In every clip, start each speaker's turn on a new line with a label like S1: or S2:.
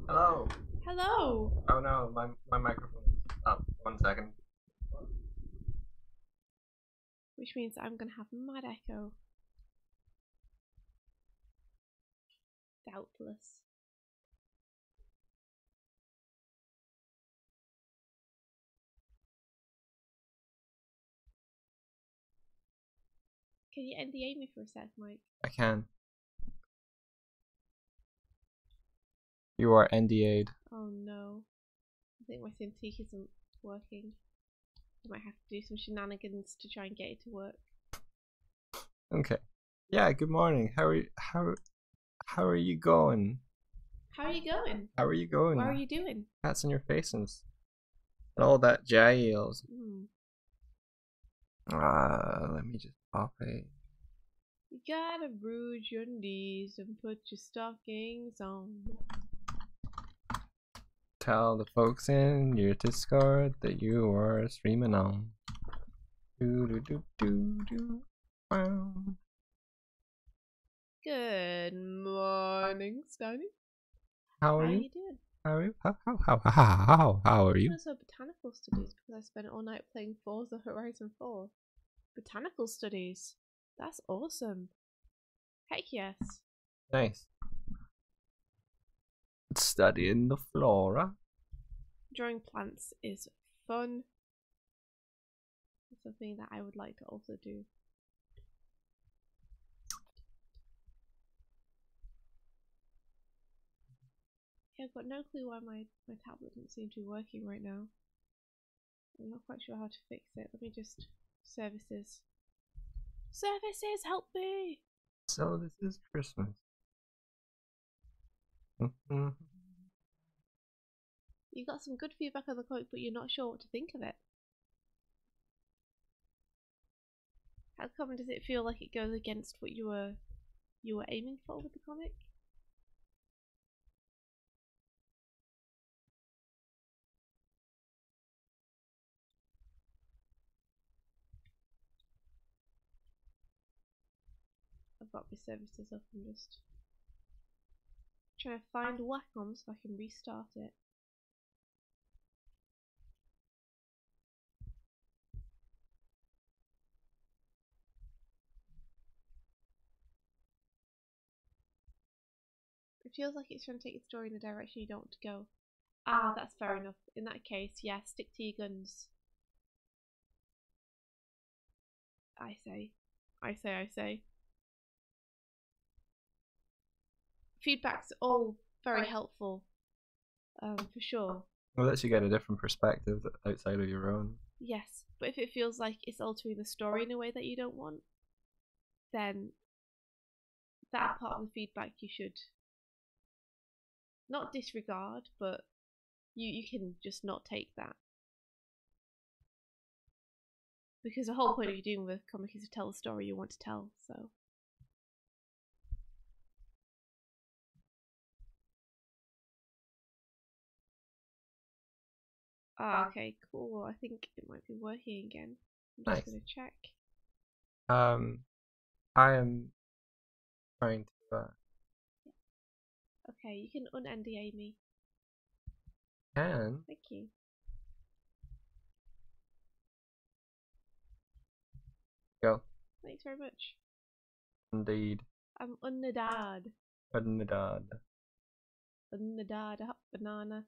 S1: Hello.
S2: Hello.
S1: Oh no, my microphone's up. 1 second.
S2: Which means I'm gonna have mad echo. Doubtless. Can you NDA me for a sec, Mike?
S1: I can. You are NDA'd.
S2: Oh no. I think my Cintiq isn't working. I might have to do some shenanigans to try and get it to work.
S1: Okay. Yeah. Good morning. How are you going?
S2: How are you going?
S1: How are you going?
S2: What are you doing?
S1: Hats on your faces. And all that jazz. Let me just pop it.
S2: You gotta rouge your knees and put your stockings on.
S1: Tell the folks in your Discord that you are streaming on. Do do do do do. Wow.
S2: Good morning, Steiny.
S1: How are
S2: How
S1: you?
S2: you doing?
S1: How are you? How are you?
S2: Also, botanical studies because I spent all night playing Forza Horizon 4. Botanical studies. That's awesome. Heck yes.
S1: Nice. Studying the flora.
S2: Drawing plants is fun. It's something that I would like to also do. Yeah, I've got no clue why my tablet doesn't seem to be working right now. I'm not quite sure how to fix it. Let me just... Services. Services, help me!
S1: So this is Christmas.
S2: You got some good feedback on the comic, but you're not sure what to think of it. How come does it feel like it goes against what you were aiming for with the comic? I've got my services up and just trying to find Wacom so I can restart it. It feels like it's trying to take the story in the direction you don't want to go. Ah, that's fair enough. In that case, yeah, stick to your guns. I say. I say, I say. Feedback's all very helpful, for sure.
S1: Well, lets you get a different perspective outside of your own.
S2: Yes, but if it feels like it's altering the story in a way that you don't want, then that part of the feedback you should not disregard, but you can just not take that. Because the whole point of you doing the comic is to tell the story you want to tell, so. Ah, okay, cool. I think it might be working again. I'm just gonna check.
S1: I am trying to.
S2: Okay, you can un-NDA me.
S1: Can
S2: Thank you.
S1: go.
S2: Thanks very much.
S1: Indeed.
S2: I'm unnadad.
S1: Unnadad.
S2: Unnadad, hot banana.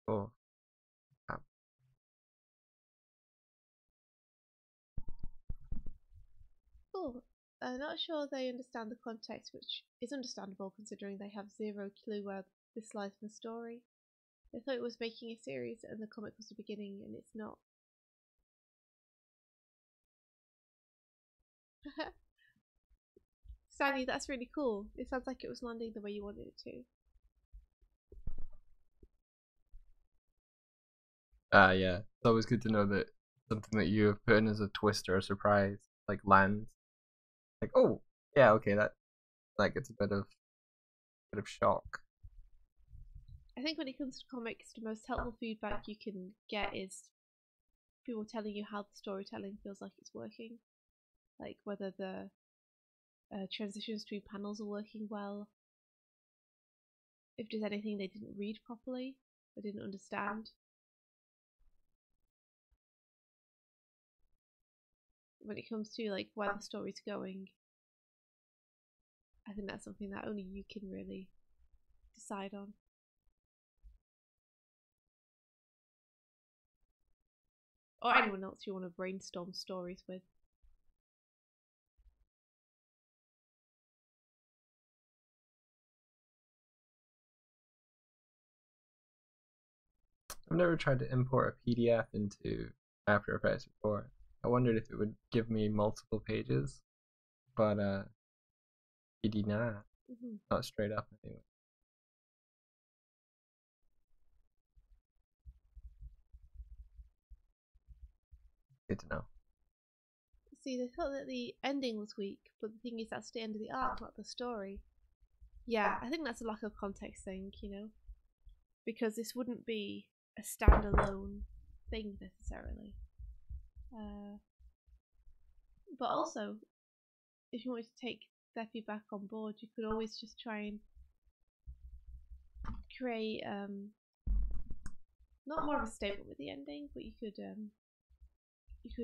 S1: Oh.
S2: Cool. I'm not sure they understand the context, which is understandable considering they have zero clue where this lies in the story. They thought it was making a series and the comic was the beginning, and it's not. Stanley, that's really cool. It sounds like it was landing the way you wanted it to.
S1: Yeah. It's always good to know that something that you have put in as a twist or a surprise, like lands. Like, oh, yeah, okay, that gets a bit of shock.
S2: I think when it comes to comics, the most helpful feedback you can get is people telling you how the storytelling feels like it's working. like whether the transitions between panels are working well, if there's anything they didn't read properly or didn't understand. When it comes to like where the story's going, I think that's something that only you can really decide on. Or anyone else you want to brainstorm stories with.
S1: I've never tried to import a PDF into After Effects before. I wondered if it would give me multiple pages, but it did not. Not straight up anyway. Good to know.
S2: See, they thought that the ending was weak, but the thing is that's the end of the arc, not the story. Yeah, I think that's a lack of context thing, you know? Because this wouldn't be a standalone thing necessarily. But also, if you wanted to take their feedback on board, you could always just try and create not more of a statement with the ending, but you could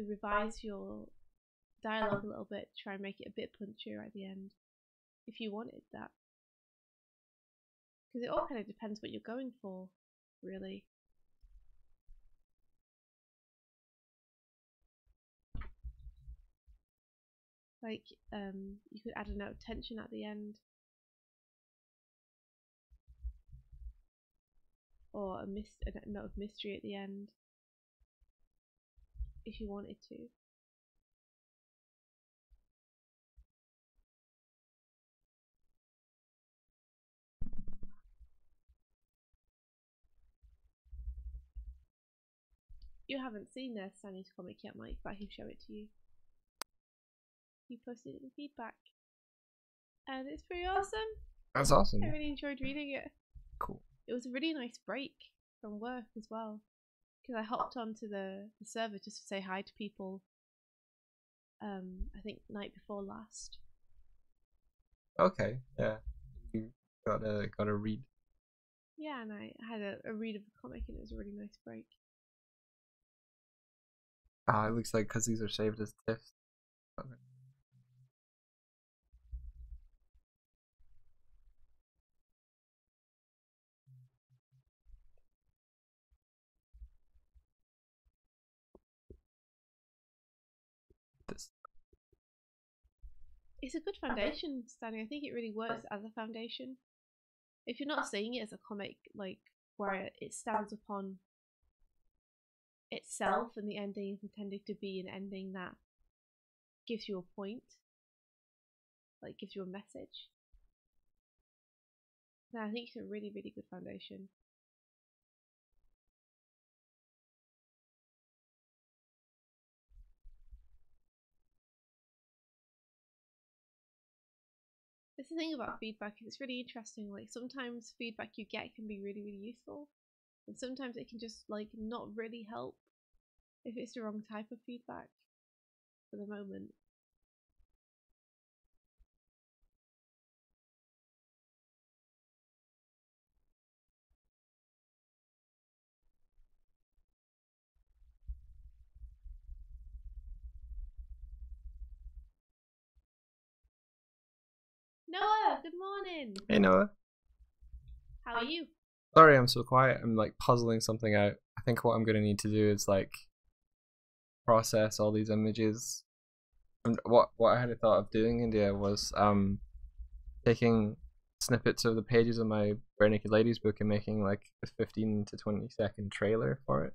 S2: revise your dialogue a little bit, try and make it a bit punchier at the end, if you wanted that. Because it all kind of depends what you're going for, really. Like, you could add a note of tension at the end, or a note of mystery at the end, if you wanted to. You haven't seen their Stanley's comic yet, Mike, but I can show it to you. He posted it in feedback, and it's pretty awesome.
S1: That's awesome.
S2: I really enjoyed reading it.
S1: Cool.
S2: It was a really nice break from work as well, because I hopped onto the server just to say hi to people. I think night before last.
S1: Okay, yeah. You got a read.
S2: Yeah, and I had a read of the comic, and it was a really nice break.
S1: Ah, it looks like because these are saved as TIFFs. Okay. This.
S2: It's a good foundation, Stanley. I think it really works as a foundation. If you're not seeing it as a comic, like where it stands upon itself and the ending is intended to be an ending that gives you a point, like gives you a message, then I think it's a really, really good foundation. That's the thing about feedback, is it's really interesting. Like sometimes feedback you get can be really, really useful, and sometimes it can just like not really help if it's the wrong type of feedback for the moment. Noah, good morning.
S1: Hey Noah.
S2: How are you?
S1: Sorry I'm so quiet. I'm like puzzling something out. I think what I'm gonna need to do is like process all these images. And what I had a thought of doing, India, was taking snippets of the pages of my Bare Naked Ladies book and making like a 15 to 20-second trailer for it,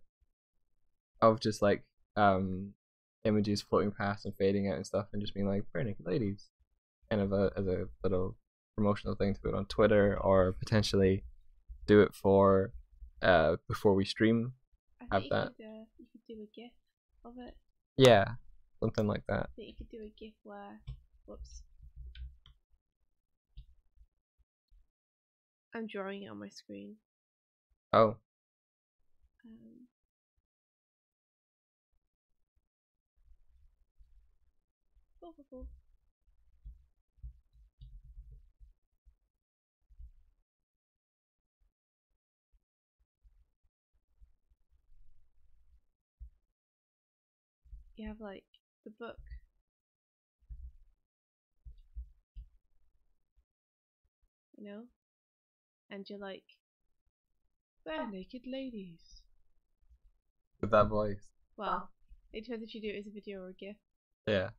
S1: of just like images floating past and fading out and stuff, and just being like Bare Naked Ladies, kind of as a little promotional thing to put on Twitter, or potentially do it for before we stream.
S2: I
S1: Have
S2: think
S1: that.
S2: you could do a GIF of it.
S1: Yeah, something like that.
S2: I think you could do a GIF where, whoops, I'm drawing it on my screen.
S1: Oh,
S2: Oh. probable. You have like the book. You know? And you're like, bare naked ladies.
S1: With that voice.
S2: Well, it depends if you do it as a video or a GIF.
S1: Yeah.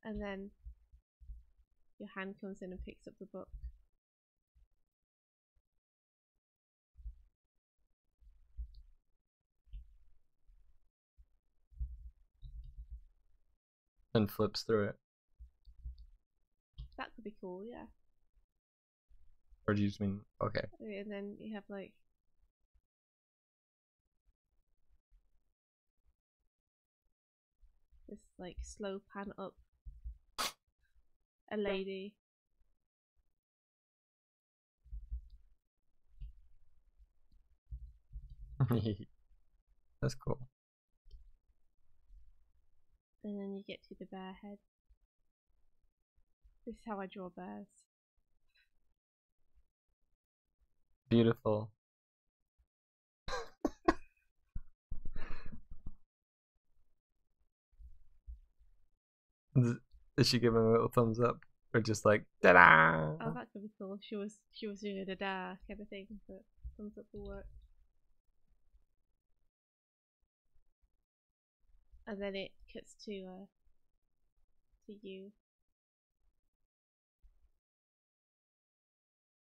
S2: And then your hand comes in and picks up the book.
S1: And flips through it.
S2: That could be cool, yeah.
S1: Or do you just mean, okay.
S2: And then you have like this like slow pan up a lady.
S1: That's cool.
S2: And then you get to the bear head. This is how I draw bears.
S1: Beautiful. Is she giving a little thumbs up? Or just like, ta-da!
S2: Oh, that could be cool. She was doing a da-da kind of thing, but thumbs up will work. And then it cuts to you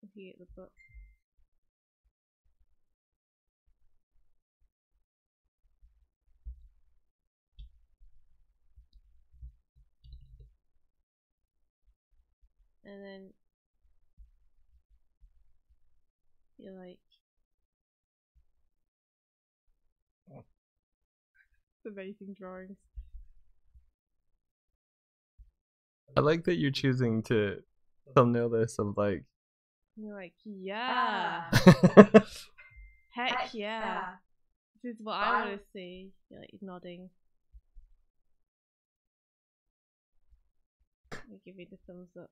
S2: looking at the book. And then you're like, amazing drawings.
S1: I like that you're choosing to thumbnail this of like.
S2: And you're like, yeah, heck yeah. This is what I want to see. You're like nodding. I give you the thumbs up.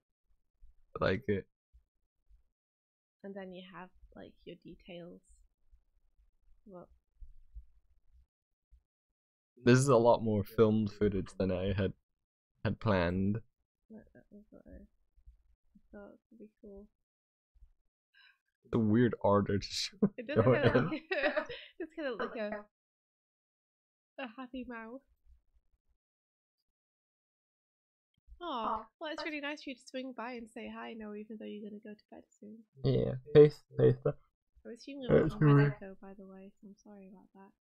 S1: I like it.
S2: And then you have like your details. Well,
S1: This is a lot more filmed footage than I had planned.
S2: that was what I thought would be cool.
S1: It's a weird order to show.
S2: It does kind of look, it's kind of like a happy mouth. Oh, well, it's really nice for you to swing by and say hi now, even though you're going to go to bed soon.
S1: Yeah, paste that.
S2: I was assuming it was an echo, by the way, so I'm sorry about that.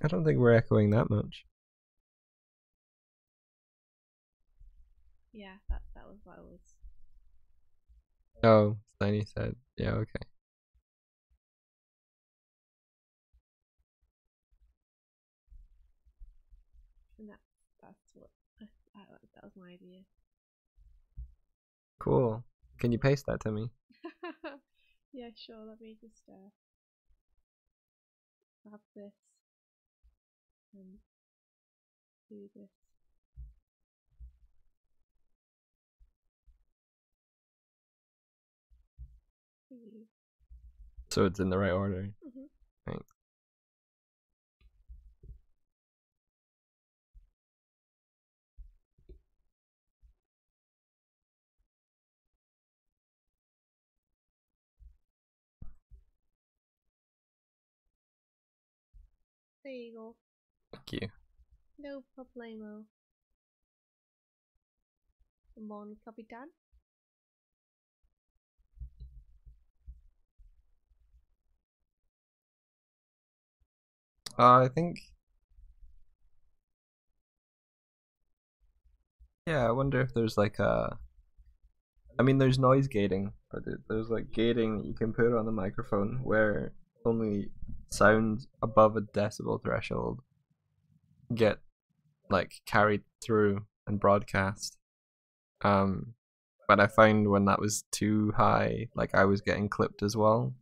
S1: I don't think we're echoing that much.
S2: Yeah, that was what I was.
S1: Oh, Steiny said, yeah, okay.
S2: And that's what that was my idea.
S1: Cool. Can you paste that to me?
S2: Yeah, sure. Let me just grab this and do this. For you.
S1: So it's in the right order. Thanks.
S2: There you go.
S1: Thank you.
S2: No problemo. Mon Capitan.
S1: I think. Yeah, I wonder if there's like a. I mean, there's noise gating, but there's like gating that you can put on the microphone where only sounds above a decibel threshold get like carried through and broadcast. But I found when that was too high, like I was getting clipped as well.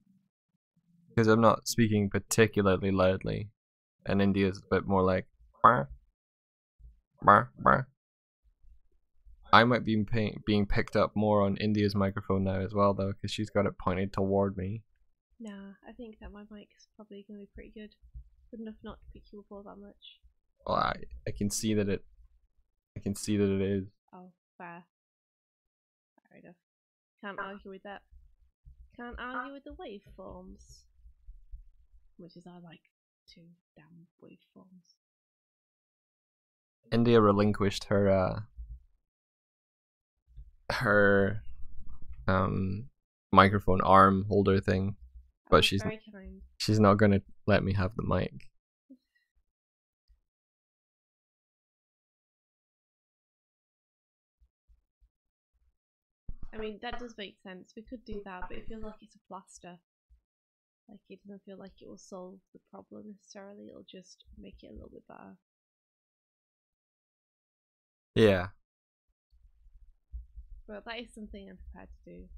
S1: Because I'm not speaking particularly loudly, and India's a bit more like Bah, bah, bah. I might be being picked up more on India's microphone now as well, though, because she's got it pointed toward me.
S2: Nah, I think that my mic's probably going to be pretty good. Good enough not to pick you up all that much.
S1: Well, I can see that it. I can see that it is.
S2: Oh, fair. Fair enough. Can't argue with that. Can't argue with the waveforms. Which is I like two damn waveforms.
S1: India relinquished her microphone arm holder thing, but she's
S2: very kind.
S1: She's not gonna let me have the mic.
S2: I mean, that does make sense. We could do that, but it feels like it's a plaster. Like, it doesn't feel like it will solve the problem necessarily. It'll just make it a little bit better.
S1: Yeah.
S2: But that is something I'm prepared to do.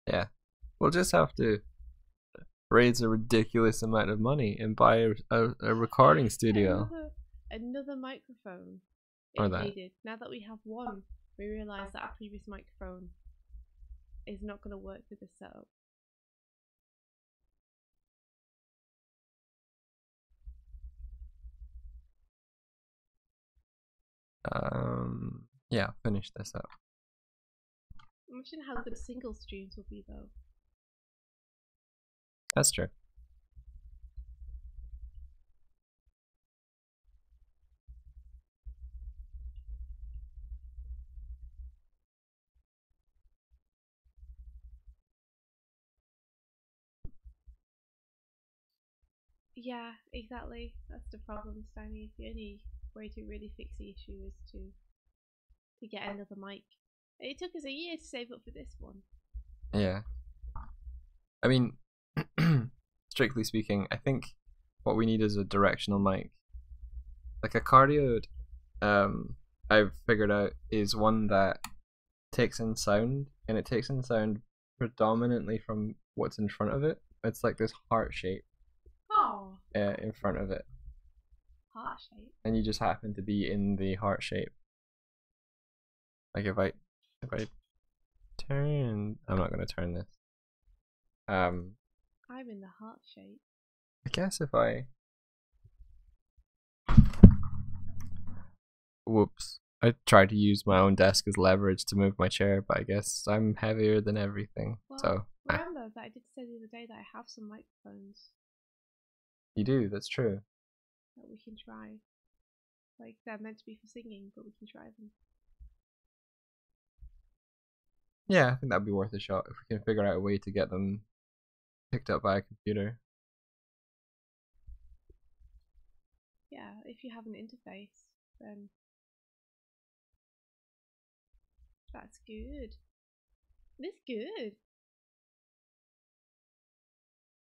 S1: Yeah. We'll just have to raise a ridiculous amount of money and buy a recording studio.
S2: Another microphone.
S1: Or
S2: If
S1: that.
S2: needed. Now that we have one, we realise that our previous microphone is not going to work with this setup.
S1: Yeah, finish this up.
S2: Imagine how good single streams will be, though.
S1: That's true.
S2: Yeah, exactly. That's the problem, Stanley. The only way to really fix the issue is to get another mic. It took us a year to save up for this one.
S1: Yeah. I mean, strictly speaking, I think what we need is a directional mic. Like a cardioid, I've figured out is one that takes in sound, and it takes in sound predominantly from what's in front of it. It's like this heart shape in front of it.
S2: Heart shape?
S1: And you just happen to be in the heart shape. Like if I turn, I'm not gonna turn this.
S2: I'm in the heart shape.
S1: I guess if I, whoops, I tried to use my own desk as leverage to move my chair, but I guess I'm heavier than everything.
S2: Well,
S1: so
S2: remember that I did say the other day that I have some microphones.
S1: You do, that's true.
S2: That we can try. Like, they're meant to be for singing, but we can try them.
S1: Yeah, I think that'd be worth a shot if we can figure out a way to get them picked up by a computer.
S2: Yeah, if you have an interface, then that's good. It's good.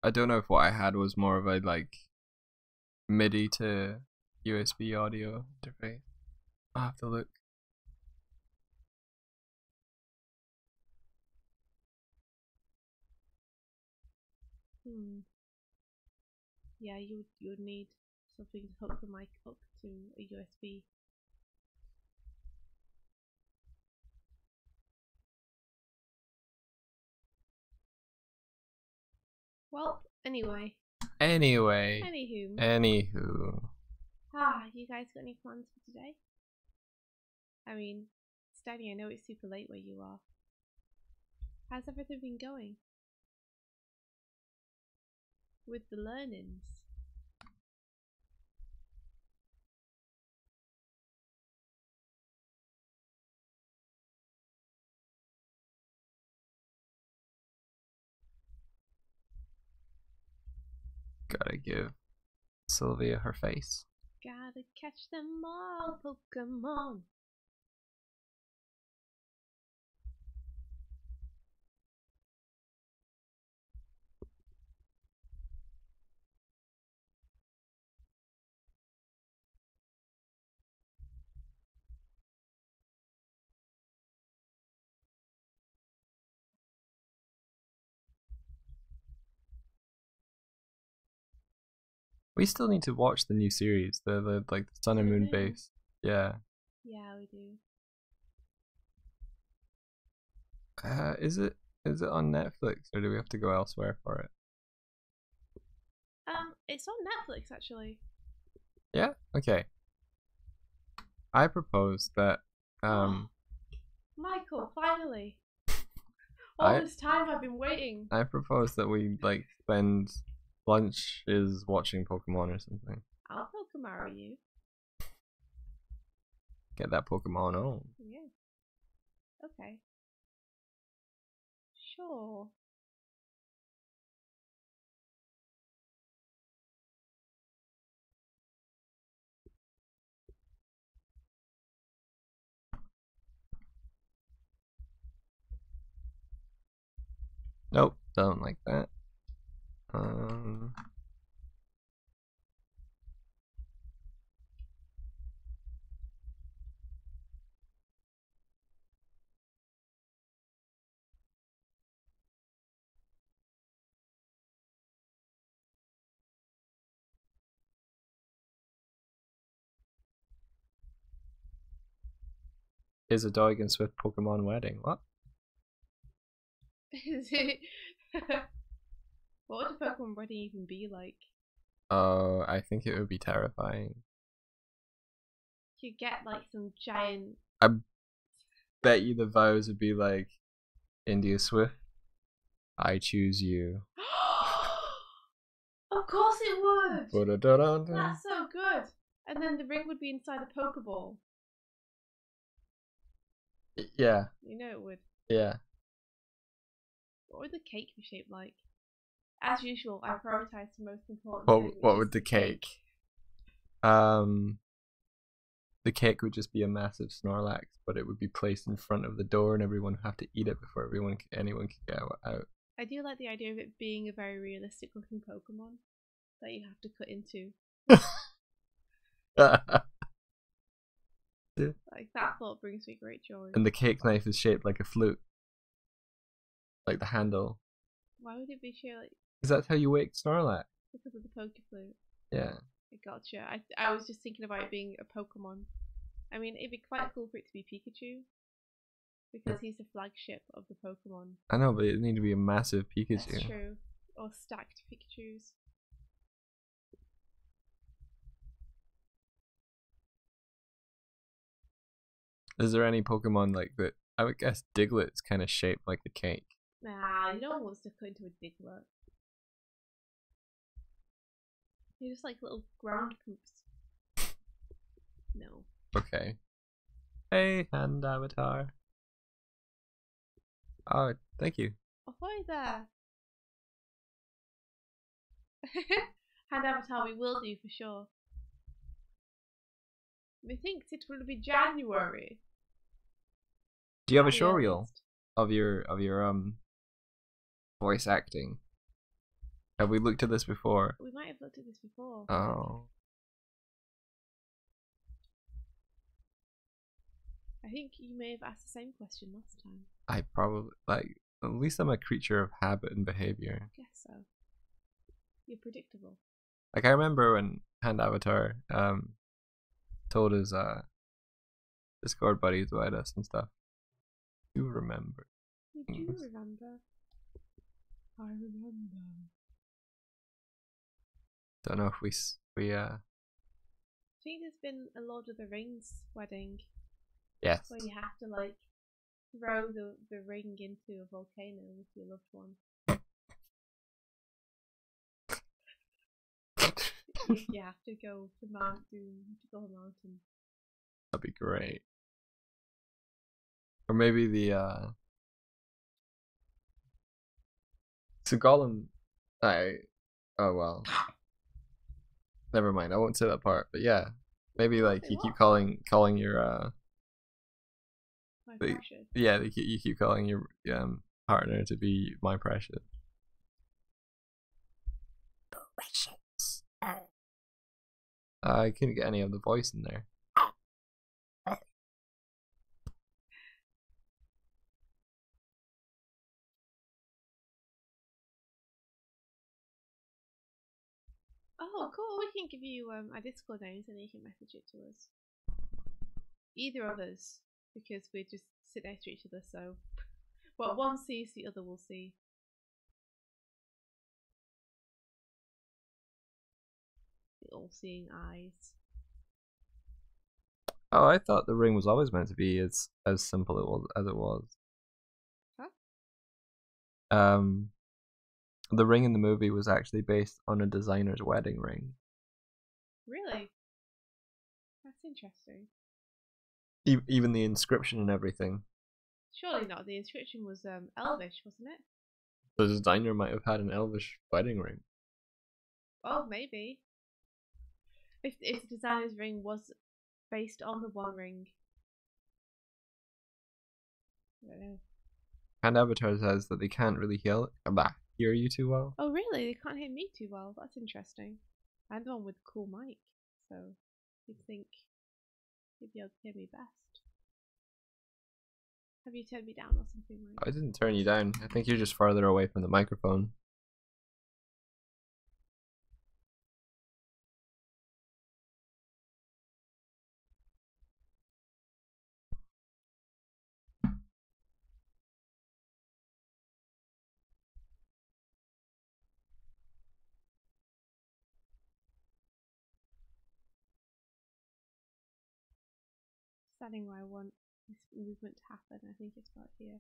S1: I don't know if what I had was more of a like MIDI to USB audio interface. I'll have to look.
S2: Yeah, you would need something to hook the mic up to a USB. Well, anyway.
S1: Anywho.
S2: You guys got any plans for today? I mean, Stanley, I know it's super late where you are. How's everything been going? With the learnings?
S1: Gotta give Sylvia her face.
S2: Gotta catch them all, Pokemon.
S1: We still need to watch the new series, the like the Sun and Moon base. Yeah.
S2: Yeah, we do.
S1: Is it on Netflix or do we have to go elsewhere for it?
S2: It's on Netflix actually.
S1: Yeah. Okay. I propose that.
S2: Michael, finally. All this time I've been waiting.
S1: I propose that we like spend lunch is watching Pokemon or something.
S2: I'll Pokemon you.
S1: Get that Pokemon on.
S2: Yeah. Okay. Sure.
S1: Nope, don't like that. Is a Doig and Swift Pokemon wedding? What?
S2: Is it? What would a Pokemon wedding even be like?
S1: Oh, I think it would be terrifying.
S2: You get like some giant.
S1: I bet you the vows would be like, India Swift, I choose you.
S2: Of course it would.
S1: Ba-da-da-da-da.
S2: That's so good. And then the ring would be inside a Pokeball.
S1: Yeah.
S2: You know it would.
S1: Yeah.
S2: What would the cake be shaped like? As usual, I prioritize the most important thing.
S1: What would the cake? The cake would just be a massive Snorlax, but it would be placed in front of the door, and everyone would have to eat it before anyone could get out.
S2: I do like the idea of it being a very realistic looking Pokemon that you have to cut into. Like that thought brings me great joy.
S1: And the cake knife is shaped like a flute, like the handle.
S2: Why would it be shaped like?
S1: Is that how you wake Snorlax?
S2: Because of the Pokeflute.
S1: Yeah.
S2: I gotcha. I was just thinking about it being a Pokemon. I mean, it'd be quite cool for it to be Pikachu. Because he's the flagship of the Pokemon.
S1: I know, but it need to be a massive Pikachu.
S2: That's true. Or stacked Pikachus.
S1: Is there any Pokemon like that? I would guess Diglett's kind of shaped like a cake.
S2: Nah, you don't want to cut into a Diglett. They're just like little ground poops. No.
S1: Okay. Hey, hand avatar. Oh, thank you.
S2: Ahoy there! Hand avatar we will do for sure. Methinks it will be January.
S1: Do you have a show reel of your voice acting? Have we looked at this before?
S2: We might have looked at this before.
S1: Oh.
S2: I think you may have asked the same question last time.
S1: I probably like. At least I'm a creature of habit and behavior.
S2: I guess so. You're predictable.
S1: Like I remember when Hand Avatar told his Discord buddies about us and stuff. You remember?
S2: You do remember. I remember.
S1: Don't know if we
S2: I think there's been a Lord of the Rings wedding.
S1: Yes.
S2: Where you have to like throw the ring into a volcano with your loved one. You have to go to Mount Doom, to go to mountain.
S1: That'd be great. Or maybe the so Gollum oh well. Never mind, I won't say that part, but yeah. Maybe like you keep calling your
S2: My precious.
S1: Yeah, you keep calling your partner to be my precious. Precious. I couldn't get any of the voice in there.
S2: Oh, cool. We can give you our Discord names and you can message it to us. Either of us, because we just sit next to each other, so what one sees, the other will see. The all-seeing eyes.
S1: Oh, I thought the ring was always meant to be as simple as it was.
S2: Huh?
S1: The ring in the movie was actually based on a designer's wedding ring.
S2: Really? That's interesting.
S1: Even the inscription and everything.
S2: Surely not. The inscription was Elvish, wasn't it?
S1: The designer might have had an elvish wedding ring.
S2: Oh, maybe. If the designer's ring was based on the One Ring. I don't know.
S1: And Avatar says that they can't really hear you too well.
S2: Oh, really? They can't hear me too well. That's interesting. I'm the one with a cool mic, so you'd think you'd be able to hear me best. Have you turned me down or something, Mike?
S1: I didn't turn you down. I think you're just farther away from the microphone.
S2: Standing where I want this movement to happen. I think it's about here.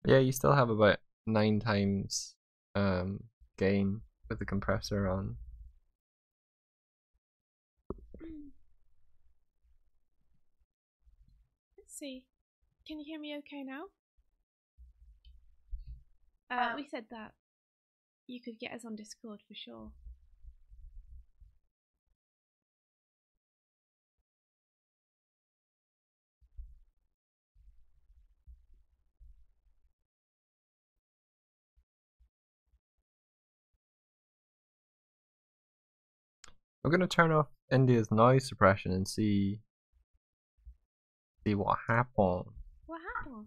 S1: Yeah, you still have about 9 times gain with the compressor on.
S2: Let's see. Can you hear me okay now? We said that you could get us on Discord for sure.
S1: I'm gonna turn off India's noise suppression and see what happens.
S2: What happened?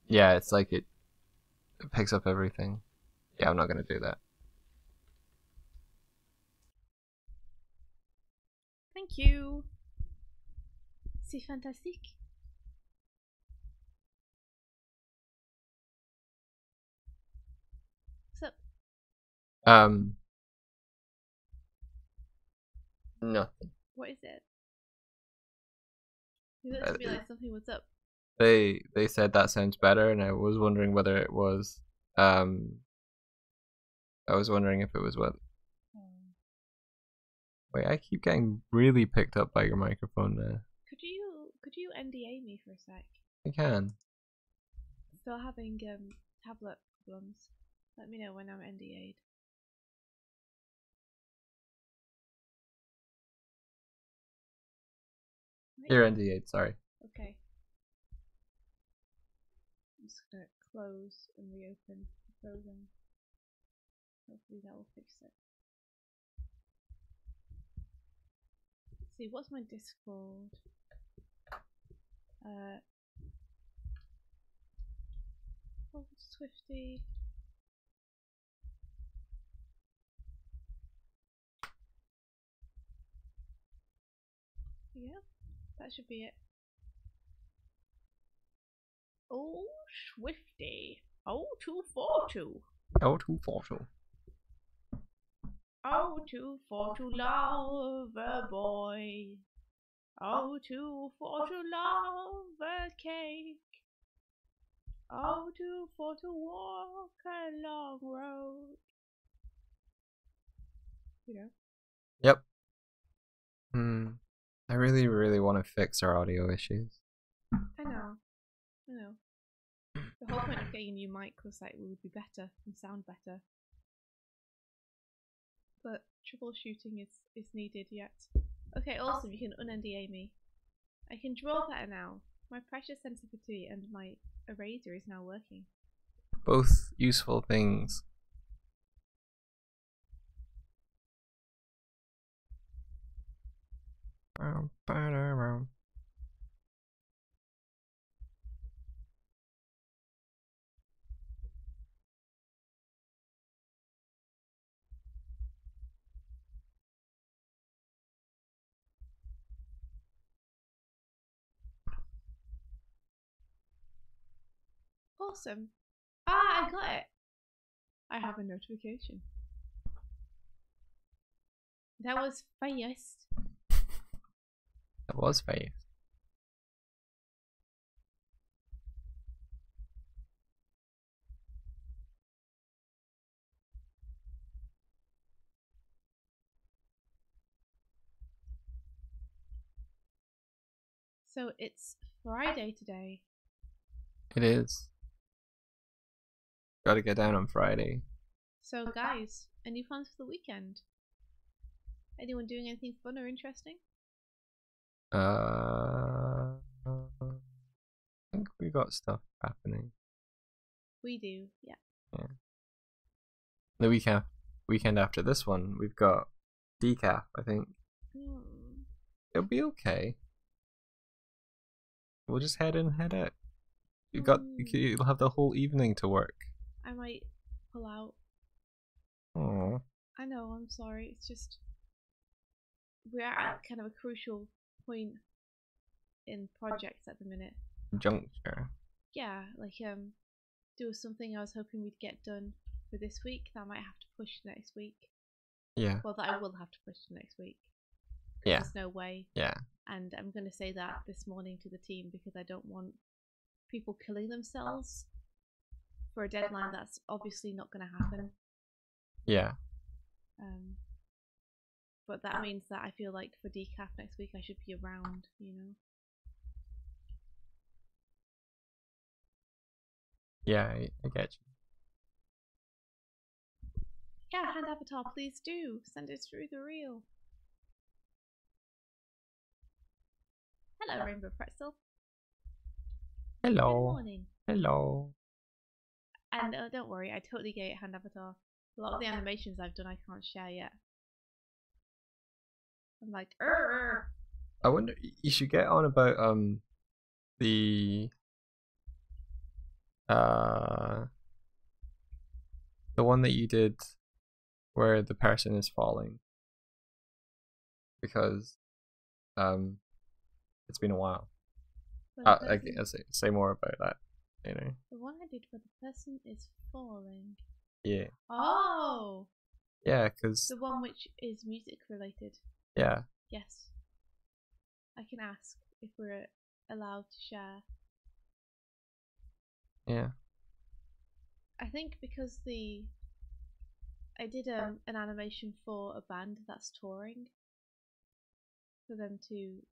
S1: Yeah, it's like it picks up everything. Yeah, I'm not gonna do that.
S2: Thank you. C'est fantastique. What's up?
S1: Nothing.
S2: What is it? You looked at me like something was up.
S1: They said that sounds better, and I was wondering whether it was. I was wondering if it was what. Wait, I keep getting really picked up by your microphone now.
S2: Could you NDA me for a sec?
S1: I can.
S2: Still having tablet problems. Let me know when I'm NDA'd.
S1: You're NDA'd, sorry.
S2: Okay. I'm just gonna close and reopen the program. Hopefully that will fix it. Let's see, what's my Discord? Oh, Swifty. Yeah, that should be it. Oh, Swifty. 0242.
S1: 0242.
S2: 0242 lover boy. 0242 lover cake. 0242 walk a long road. You know?
S1: Yep. I really, really want to fix our audio issues.
S2: I know. The whole point of getting a new mic was that it would be better and sound better. But troubleshooting is needed yet. Okay, awesome, you can un-NDA me. I can draw better now. My pressure sensitivity and my eraser is now working.
S1: Both useful things.
S2: Awesome. Ah, I got it. I have a notification. That was fast.
S1: That was fast.
S2: So it's Friday today.
S1: It is. Gotta get down on Friday.
S2: So guys, any plans for the weekend? Anyone doing anything fun or interesting?
S1: I think we got stuff happening.
S2: We do, yeah.
S1: Yeah. The weekend after this one, we've got decaf. I think it'll be okay. We'll just head in, head out. You'll have the whole evening to work.
S2: I might pull out.
S1: Oh.
S2: I know, I'm sorry. It's just we're at kind of a crucial point in projects at the minute.
S1: Juncture.
S2: Yeah, like there was something I was hoping we'd get done for this week that I might have to push to next week.
S1: Yeah.
S2: Well, that I will have to push to next week.
S1: Yeah.
S2: There's no way.
S1: Yeah.
S2: And I'm going to say that this morning to the team because I don't want people killing themselves for a deadline that's obviously not going to happen.
S1: Yeah.
S2: But that means that I feel like for decaf next week I should be around, you know.
S1: Yeah, I get you.
S2: Yeah, hand avatar, please do send it through the reel. Hello, Rainbow Pretzel.
S1: Hello.
S2: Good morning.
S1: Hello.
S2: And don't worry, I totally get it, hand avatar. A lot of the animations I've done I can't share yet. I'm like, Urgh.
S1: I wonder. You should get on about the the one that you did where the person is falling, because it's been a while. I say more about that, you know.
S2: The one I did where the person is falling.
S1: Yeah.
S2: Oh.
S1: Yeah, because
S2: the one which is music related.
S1: Yeah.
S2: Yes. I can ask if we're allowed to share.
S1: Yeah.
S2: I think because I did an animation for a band that's touring for them to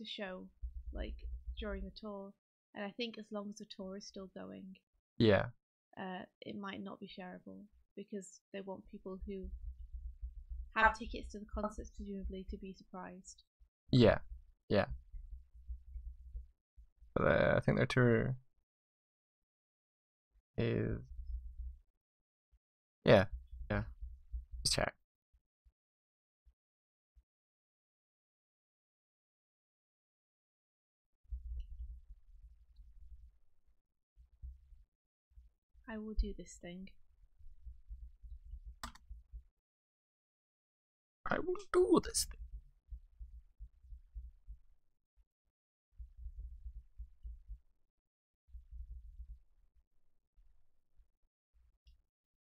S2: show like during the tour, and I think as long as the tour is still going,
S1: Yeah.
S2: It might not be shareable because they want people who have tickets to the concerts presumably to be surprised.
S1: Yeah. Yeah. But I think their tour is yeah. Just check.
S2: I will do this thing.
S1: I will do this thing.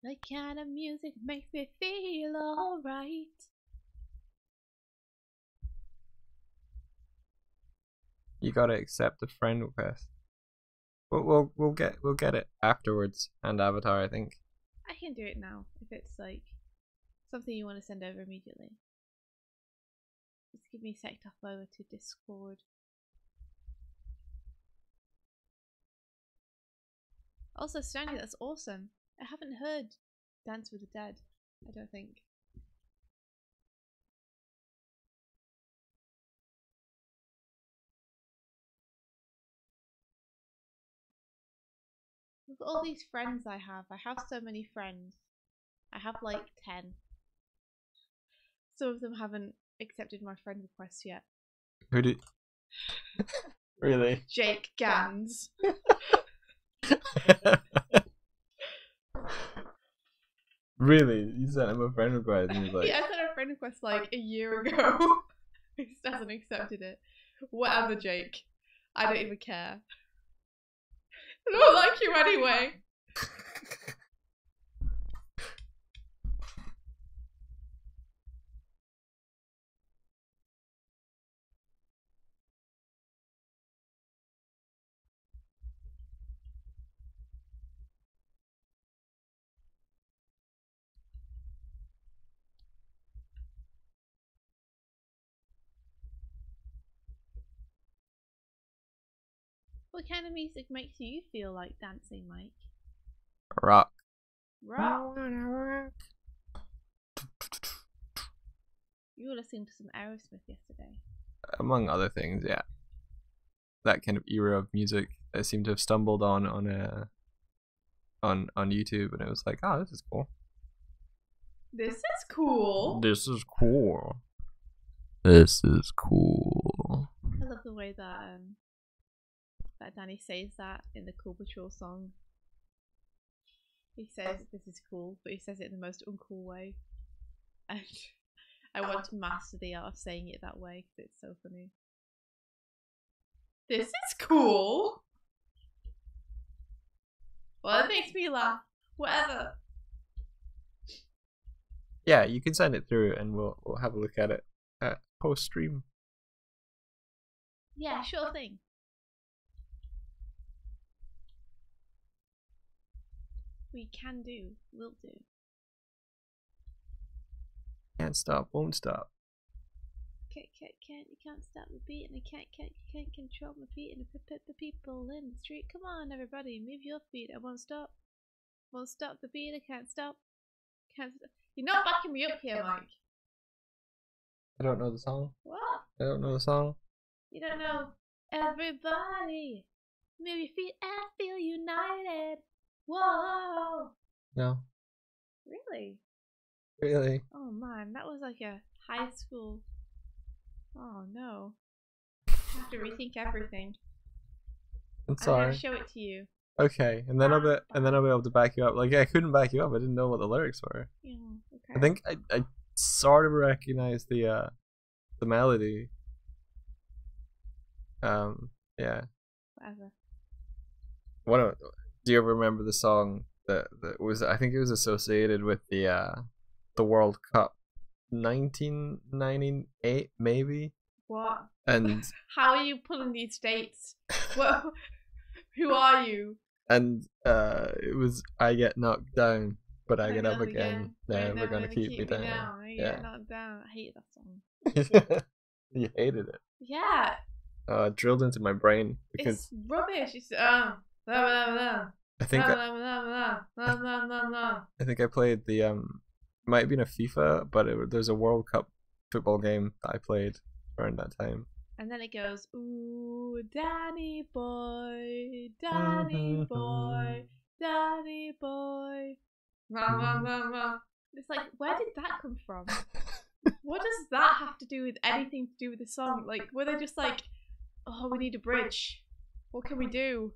S2: The kind of music makes me feel alright.
S1: You gotta accept the friend request. We'll get it afterwards, and Avatar, I think.
S2: I can do it now if it's like something you want to send over immediately. Just give me a sec to hop over to Discord. Also, Stanley, that's awesome. I haven't heard Dance with the Dead, I don't think. With all these friends I have so many friends. I have like 10. Some of them haven't accepted my friend requests yet.
S1: Who did? Really?
S2: Jake Gans.
S1: Really? You sent him a friend request and he's like,
S2: Yeah, I sent a friend request like a year ago. He just hasn't accepted it. Whatever, Jake. I don't even care. I don't like you anyway. What kind of music makes you feel like dancing, Mike?
S1: rock.
S2: Rock. You were listening to some Aerosmith yesterday.
S1: Among other things, yeah. That kind of era of music I seem to have stumbled on YouTube, and it was like, oh, this is cool.
S2: This is cool.
S1: This is cool. This is cool.
S2: I love the way that Danny says that in the Cool Patrol song. He says this is cool, but he says it in the most uncool way. And I want to master the art of saying it that way because it's so funny. This is cool. Well, it makes me laugh. Whatever.
S1: Yeah, you can send it through, and we'll have a look at it post stream.
S2: Yeah, sure thing. We can do, will do.
S1: Can't stop, won't stop.
S2: You can't stop the beat, and I can't control my feet, and the people in the street. Come on, everybody, move your feet. I won't stop the beat. I can't stop. You're not backing me up here, Mike.
S1: I don't know the song.
S2: What?
S1: I don't know the song.
S2: You don't know? Everybody, move your feet and feel united. Whoa.
S1: No.
S2: Really?
S1: Really?
S2: Oh man, that was like a high school. Oh no. I have to rethink everything.
S1: I'm
S2: I'm
S1: sorry.
S2: gonna show it to you.
S1: Okay, and then I'll be able to back you up. Like, I couldn't back you up. I didn't know what the lyrics were.
S2: Yeah, okay.
S1: I think I sort of recognize the melody. Yeah.
S2: Whatever.
S1: Do you ever remember the song that was? I think it was associated with the World Cup, 1998 maybe.
S2: What?
S1: And
S2: how are you pulling these dates? What? Who are you?
S1: And it was I get knocked down, but I get up again. Never gonna keep me down.
S2: I get knocked down. I hate that
S1: song. You hated it.
S2: Yeah.
S1: It drilled into my brain because
S2: it's rubbish. It's blah, blah, blah.
S1: I think I played the might have been a FIFA, but there's a World Cup football game that I played around that time.
S2: And then it goes, ooh, Danny boy, Danny boy, Danny boy. It's like, where did that come from? What does that have to do with anything to do with the song? Like, were they just like, oh, we need a bridge. What can we do?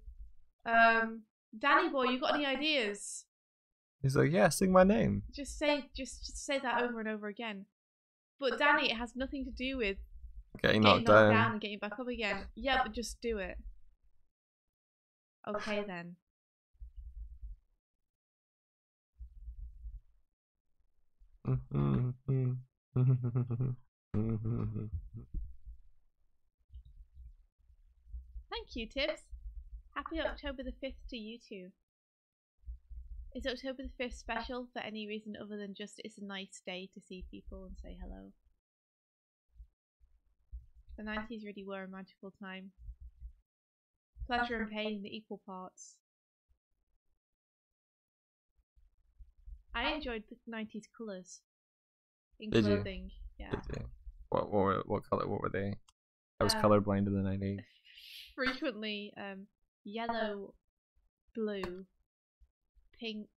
S2: Danny boy, you got any ideas?
S1: He's like, yeah, sing my name.
S2: Just say that over and over again. But Danny, it has nothing to do with
S1: getting knocked down
S2: and getting back up again. Yeah, but just do it. Okay then. Thank you, Tibbs. Happy October the 5th to you too. Is October the 5th special for any reason other than just it's a nice day to see people and say hello? The 90s really were a magical time. Pleasure and pain, the equal parts. I enjoyed the 90s colours in clothing. Yeah.
S1: Did you? What color? What were they? I was colorblind in the 90s.
S2: Frequently, yellow, blue, pink,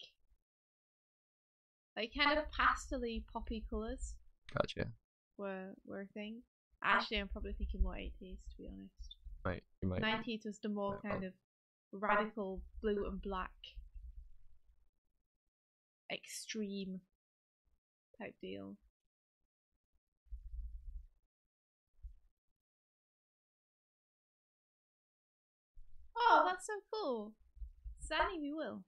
S2: like kind of pastel-y, poppy colours.
S1: Gotcha.
S2: Were a thing. Actually, I'm probably thinking more 80s, to be honest.
S1: You might.
S2: 90s was the more kind of radical blue and black, extreme type deal. Oh, that's so cool. Sunny, we will.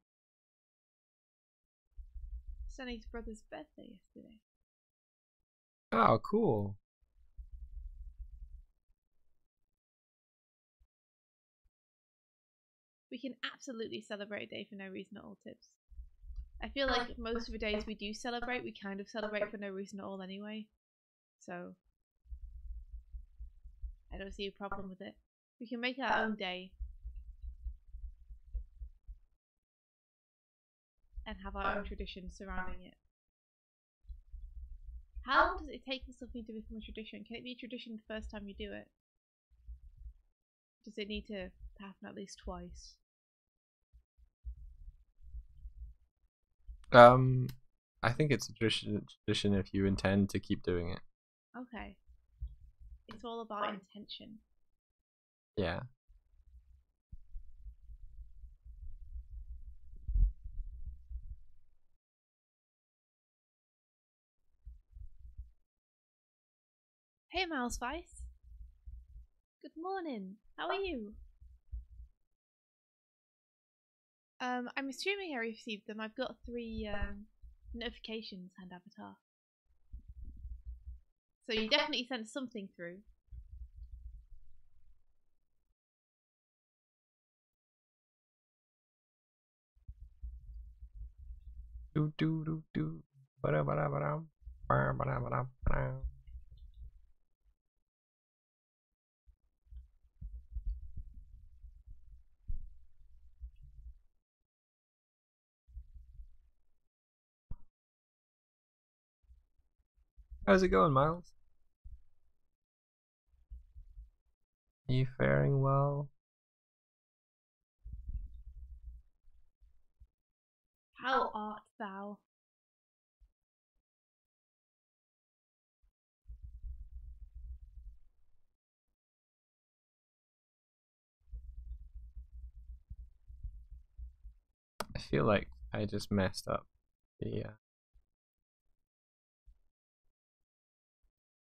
S2: Sunny's brother's birthday yesterday.
S1: Oh, cool.
S2: We can absolutely celebrate a day for no reason at all, Tips. I feel like most of the days we do celebrate, we kind of celebrate for no reason at all anyway. So, I don't see a problem with it. We can make our own day. And have our own tradition surrounding it. How long does it take for something to become a tradition? Can it be a tradition the first time you do it? Does it need to happen at least twice?
S1: I think it's a tradition if you intend to keep doing it.
S2: Okay. It's all about intention.
S1: Yeah.
S2: Hey, Miles Vice. Good morning. How are you? I'm assuming I received them. I've got 3 notifications and avatar. So you definitely sent something through.
S1: Do do do do. Ba ba ba ba. How's it going, Miles? Are you faring well?
S2: How art thou?
S1: I feel like I just messed up. Yeah.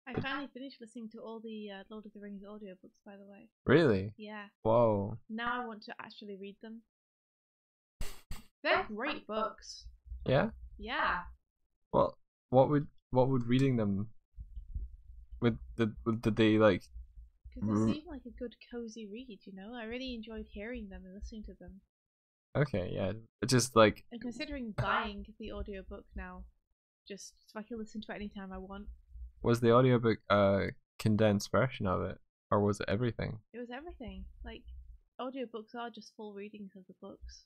S2: I finally finished listening to all the Lord of the Rings audiobooks, by the way.
S1: Really?
S2: Yeah.
S1: Whoa.
S2: Now I want to actually read them. They're great books.
S1: Yeah?
S2: Yeah.
S1: Well, what would reading them would they like?
S2: Because they seem like a good cozy read, you know? I really enjoyed hearing them and listening to them.
S1: Okay, yeah. It's just like
S2: I'm considering buying the audiobook now, just so I can listen to it anytime I want.
S1: was the audiobook a condensed version of it, or was it everything?
S2: It was everything. Like, audiobooks are just full readings of the books.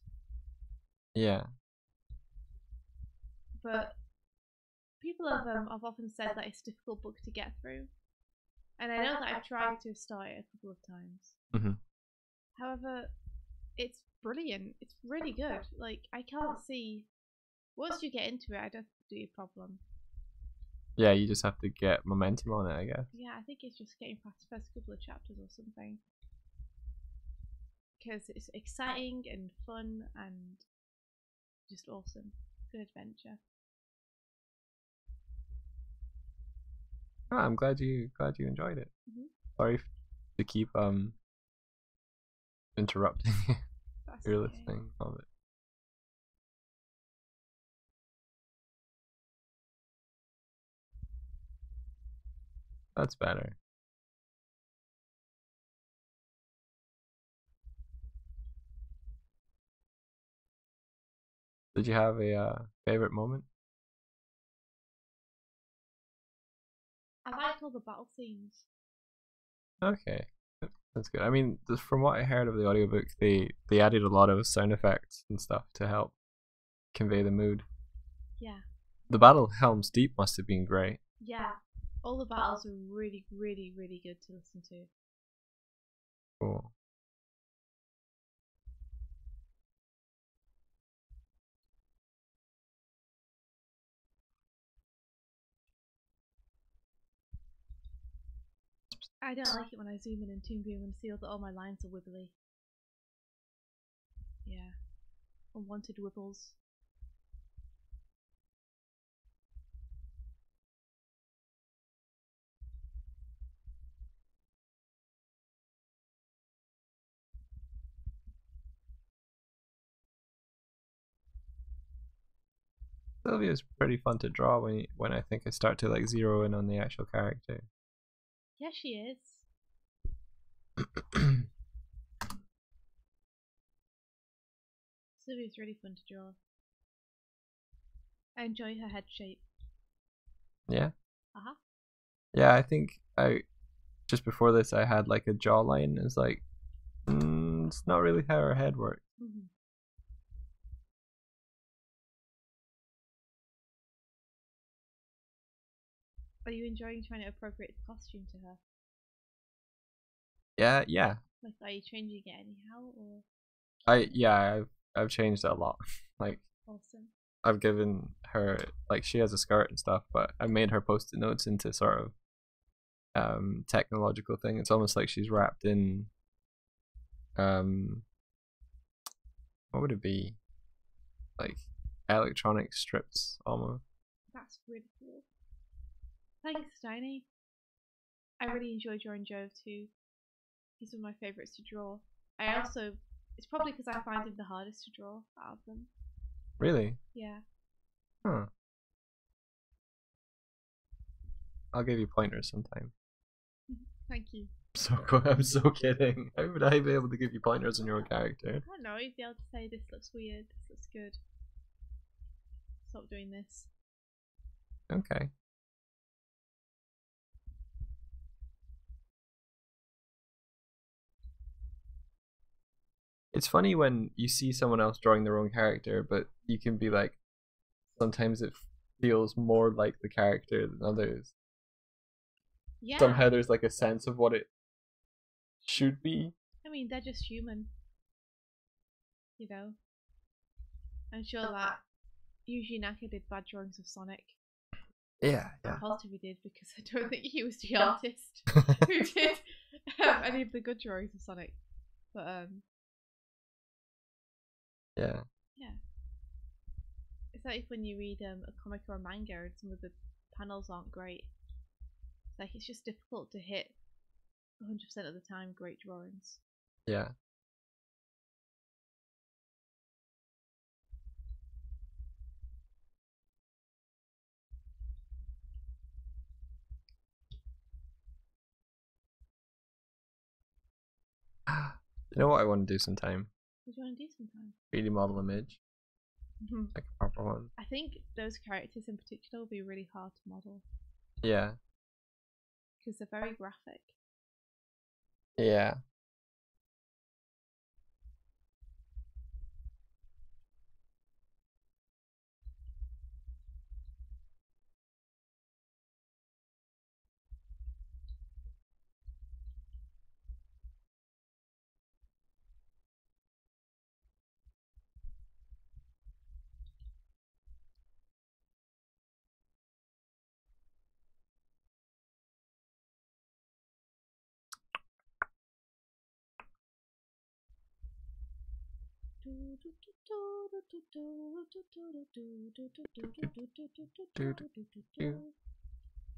S1: Yeah.
S2: But people have often said that it's a difficult book to get through. And I know that I've tried to start it a couple of times.
S1: Mm-hmm.
S2: However, it's brilliant. It's really good. Like, I can't see. Once you get into it, I don't think it'll be a problem.
S1: Yeah, you just have to get momentum on it, I guess.
S2: Yeah, I think it's just getting past the first couple of chapters or something. Because it's exciting and fun and just awesome. Good adventure.
S1: Oh, I'm glad you enjoyed it.
S2: Mm-hmm.
S1: Sorry to keep interrupting your
S2: Okay.
S1: listening of it. That's better. Did you have a favorite moment?
S2: I liked all the battle scenes.
S1: Okay, that's good. I mean, from what I heard of the audiobook, they added a lot of sound effects and stuff to help convey the mood.
S2: Yeah.
S1: The battle Helm's Deep must have been great.
S2: Yeah. All the battles are really, really, really good to listen to.
S1: Cool.
S2: I don't like it when I zoom in and toon view and see that all my lines are wibbly. Yeah. Unwanted wibbles.
S1: Sylvia's pretty fun to draw when I think I start to like zero in on the actual character.
S2: Yeah, she is. Sylvia's really fun to draw. I enjoy her head shape.
S1: Yeah.
S2: Uh-huh.
S1: Yeah, I think I just before this I had like a jawline. It's like it's not really how her head works.
S2: Mm-hmm. Are you enjoying trying to appropriate the costume to her?
S1: Yeah.
S2: Like, are you changing it anyhow, or?
S1: I've changed it a lot. Like,
S2: Awesome.
S1: I've given her like she has a skirt and stuff, but I made her post-it notes into sort of technological thing. It's almost like she's wrapped in what would it be? Like electronic strips almost.
S2: That's really cool. Thanks, Steiny. I really enjoy drawing Jove too. He's one of my favourites to draw. It's probably because I find him the hardest to draw out of them.
S1: Really?
S2: Yeah.
S1: Huh. I'll give you pointers sometime.
S2: Thank you.
S1: I'm so kidding. How would I be able to give you pointers on your character?
S2: I don't know, you'd be able to say this looks weird, this looks good. Stop doing this.
S1: Okay. It's funny when you see someone else drawing their own character, but you can be like, sometimes it feels more like the character than others.
S2: Yeah.
S1: Somehow there's like a sense of what it should be.
S2: I mean, they're just human. You know? I'm sure that Yuji Naka did bad drawings of Sonic.
S1: Yeah.
S2: I'm positive he did, because I don't think he was the artist who did any of the good drawings of Sonic. But
S1: Yeah.
S2: It's like when you read a comic or a manga and some of the panels aren't great. It's like it's just difficult to hit 100% of the time great drawings.
S1: Yeah. You know what I want to do sometime?
S2: What do you want to do sometime?
S1: 3D model image. Like a proper one.
S2: I think those characters in particular will be really hard to model.
S1: Yeah.
S2: Because they're very graphic.
S1: Yeah.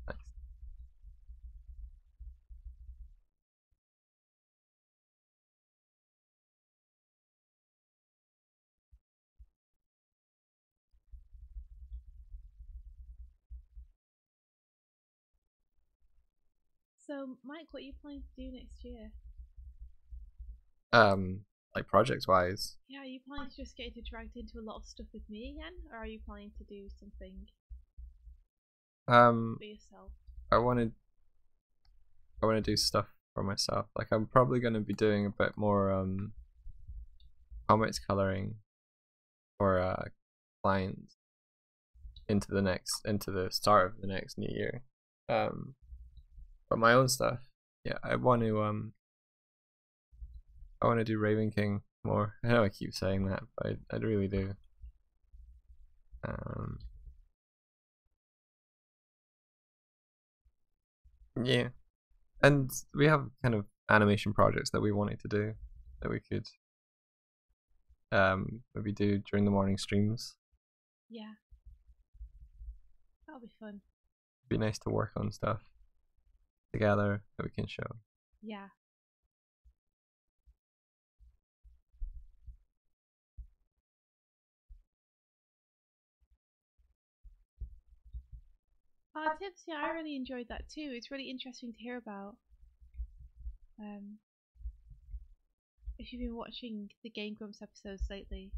S1: Nice.
S2: So, Mike, what are you planning to do next year?
S1: Like projects wise.
S2: Yeah, are you planning to just get dragged into a lot of stuff with me again? Or are you planning to do something for yourself?
S1: I want to do stuff for myself. Like I'm probably going to be doing a bit more comics coloring for clients into the start of the next new year. But my own stuff, yeah, I want to do Raven King more. I know I keep saying that, but I really do. Yeah, And we have kind of animation projects that we wanted to do that we could maybe do during the morning streams.
S2: Yeah, that'll be fun.
S1: It'd be nice to work on stuff together that we can show.
S2: Yeah. Tips, yeah, I really enjoyed that too. It's really interesting to hear about. Um, if you've been watching the Game Grumps episodes lately,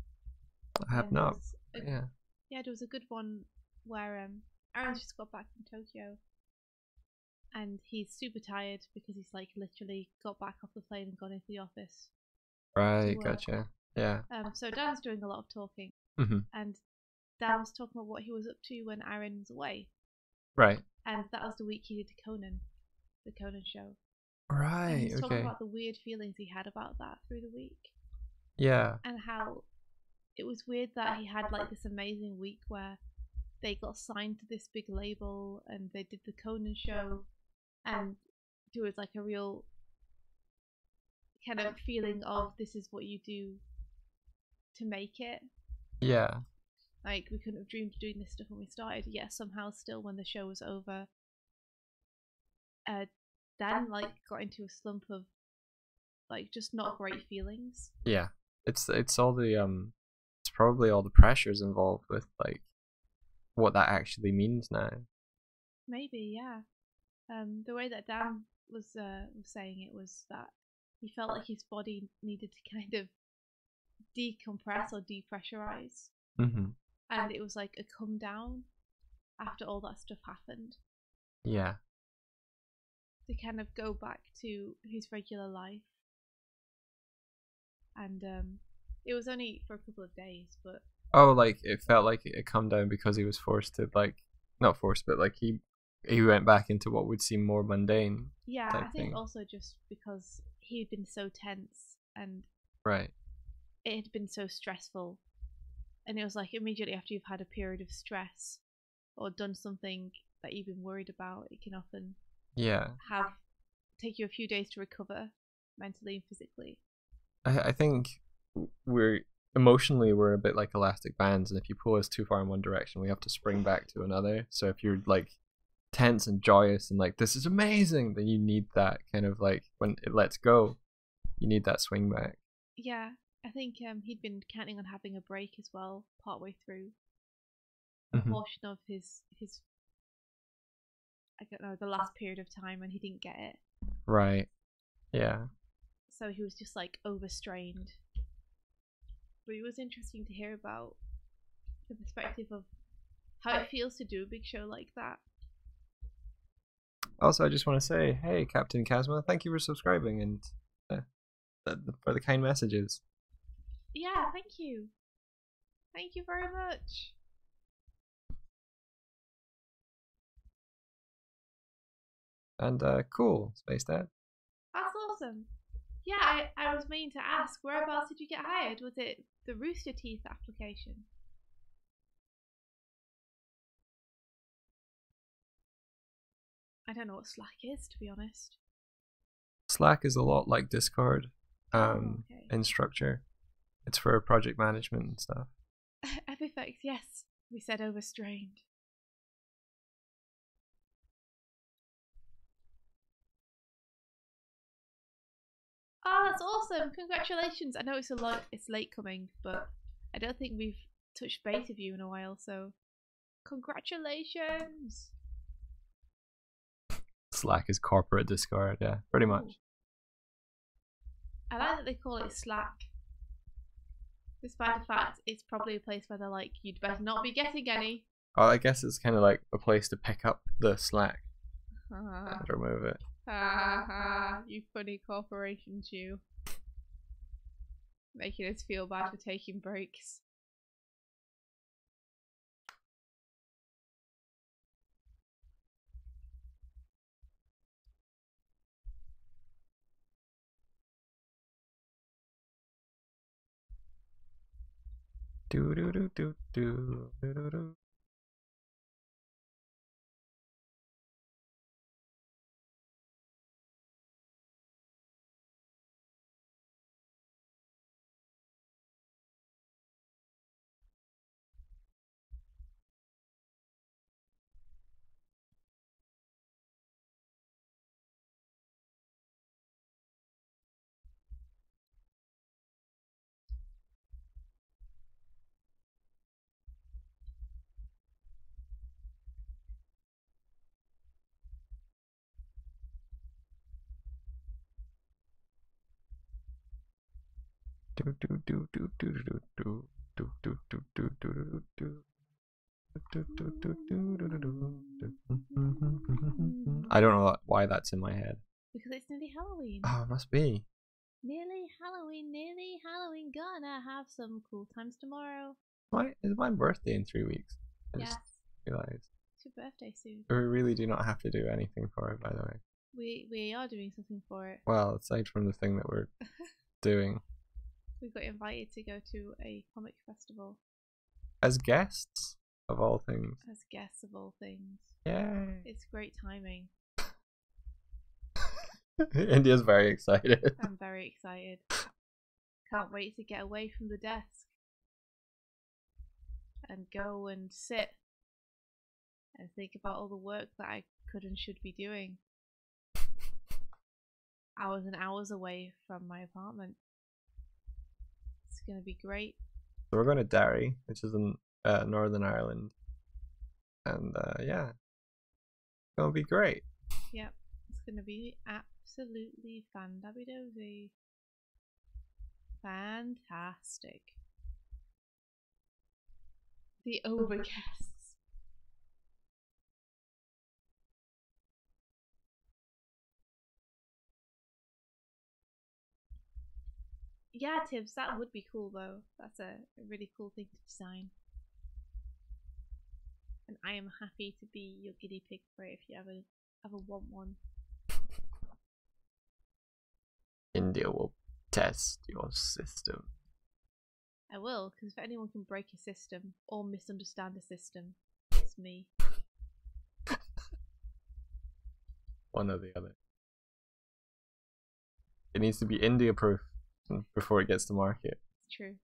S1: I have not. Yeah.
S2: Yeah, there was a good one where Aaron's just got back from Tokyo, and he's super tired because he's like literally got back off the plane and gone into the office.
S1: Right, gotcha. Yeah.
S2: So Dan's doing a lot of talking, and Dan was talking about what he was up to when Aaron was away.
S1: Right.
S2: And that was the week he did the Conan show.
S1: Right.
S2: And he's talking about the weird feelings he had about that through the week.
S1: Yeah.
S2: And how it was weird that he had like this amazing week where they got signed to this big label and they did the Conan show, and there was like a real kind of feeling of this is what you do to make it.
S1: Yeah.
S2: Like, we couldn't have dreamed of doing this stuff when we started, yet somehow still when the show was over, Dan like got into a slump of like just not great feelings.
S1: Yeah. It's all the it's probably all the pressures involved with like what that actually means now.
S2: Maybe, yeah. The way that Dan was saying it was that he felt like his body needed to kind of decompress or depressurize. And it was like a come down after all that stuff happened.
S1: Yeah.
S2: To kind of go back to his regular life. And it was only for a couple of days, but
S1: like it felt like it come down because he was forced to like not forced, but like he went back into what would seem more mundane.
S2: Yeah, I think also just because he had been so tense and
S1: right,
S2: it had been so stressful, and it was like immediately after you've had a period of stress or done something that you've been worried about, it can often take you a few days to recover mentally and physically.
S1: I think we're a bit like elastic bands, and if you pull us too far in one direction, we have to spring back to another. So if you're like tense and joyous and like this is amazing, then you need that kind of like when it lets go, you need that swing back.
S2: Yeah, I think he'd been counting on having a break as well partway through a portion of his I don't know, the last period of time when he didn't get it.
S1: Right. Yeah.
S2: So he was just like overstrained. But it was interesting to hear about the perspective of how it feels to do a big show like that.
S1: Also, I just want to say, hey, Captain Kazma, thank you for subscribing and for the kind messages.
S2: Yeah, thank you. Thank you very much.
S1: And cool, Space Dad.
S2: That's awesome. Yeah, I was meaning to ask, whereabouts did you get hired? Was it the Rooster Teeth application? I don't know what Slack is, to be honest.
S1: Slack is a lot like Discord in structure. It's for project management and stuff.
S2: Epifex, yes. We said overstrained. Oh, that's awesome! Congratulations! I know it's late coming, but I don't think we've touched base with you in a while, so congratulations!
S1: Slack is corporate Discord, yeah, pretty much.
S2: I like that they call it Slack, despite the fact it's probably a place where they're like, you'd better not be getting any.
S1: Oh, I guess it's kind of like a place to pick up the slack and remove it.
S2: Ha ha, you funny corporations, you. Making us feel bad for taking breaks.
S1: Do do do do do do do. I don't know why that's in my head.
S2: Because it's nearly Halloween.
S1: Oh, it must be.
S2: Nearly Halloween. Gonna have some cool times tomorrow.
S1: It's my birthday in 3 weeks. I
S2: Yes.
S1: just realized.
S2: It's your birthday soon.
S1: We really do not have to do anything for it, by the way.
S2: We are doing something for it.
S1: Well, aside from the thing that we're doing.
S2: We got invited to go to a comic festival.
S1: As guests, of all things.
S2: As guests of all things.
S1: Yay.
S2: It's great timing.
S1: India's very excited.
S2: I'm very excited. Can't wait to get away from the desk and go and sit and think about all the work that I could and should be doing. Hours and hours away from my apartment. It's going to be great.
S1: So we're going to Derry, which is in Northern Ireland. And yeah, it's going to be great.
S2: Yep, it's going to be absolutely fan-dabby-dozy. Fantastic. The overcasts. Yeah, Tibbs, that would be cool though. That's a really cool thing to design. And I am happy to be your guinea pig for it if you ever want one.
S1: India will test your system.
S2: I will, because if anyone can break a system or misunderstand a system, it's me.
S1: One or the other. It needs to be India proof before it gets to market.
S2: It's true.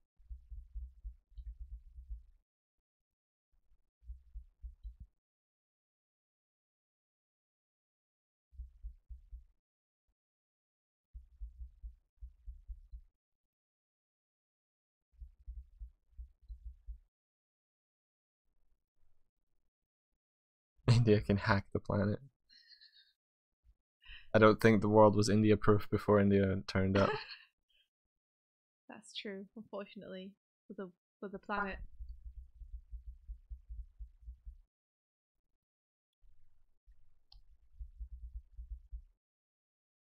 S1: India can hack the planet. I don't think the world was India proof before India turned up.
S2: That's true, unfortunately, for the planet.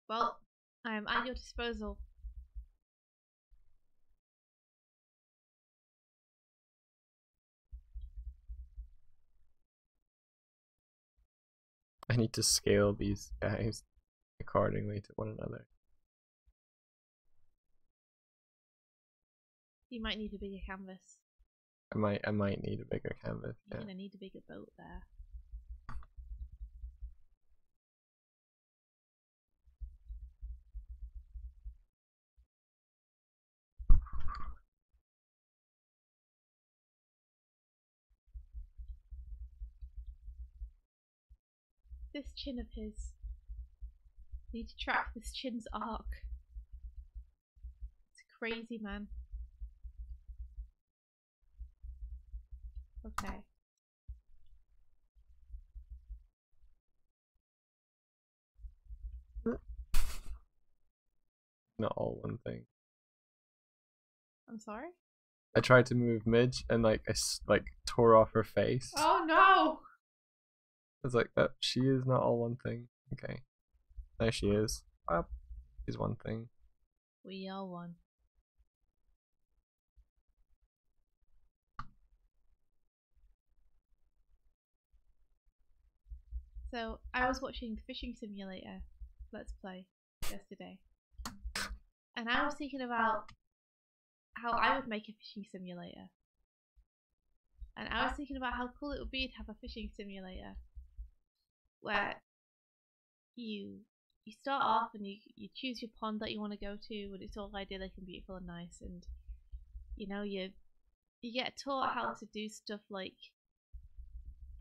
S2: Well, I am at your disposal.
S1: I need to scale these guys accordingly to one another.
S2: You might need a bigger canvas.
S1: I might need a bigger canvas.
S2: You're
S1: Yeah.
S2: gonna need a bigger boat there. This chin of his. Need to track this chin's arc. It's crazy, man. Okay.
S1: Not all one thing.
S2: I'm sorry?
S1: I tried to move Midge and I tore off her face.
S2: Oh no!
S1: It's like that. She is not all one thing. Okay. There she is. She's one thing.
S2: We are one. So, I was watching the Fishing Simulator Let's Play yesterday. And I was thinking about how I would make a fishing simulator. And I was thinking about how cool it would be to have a fishing simulator where you start off and you choose your pond that you want to go to, and it's all idyllic and beautiful and nice, and you know you get taught how to do stuff like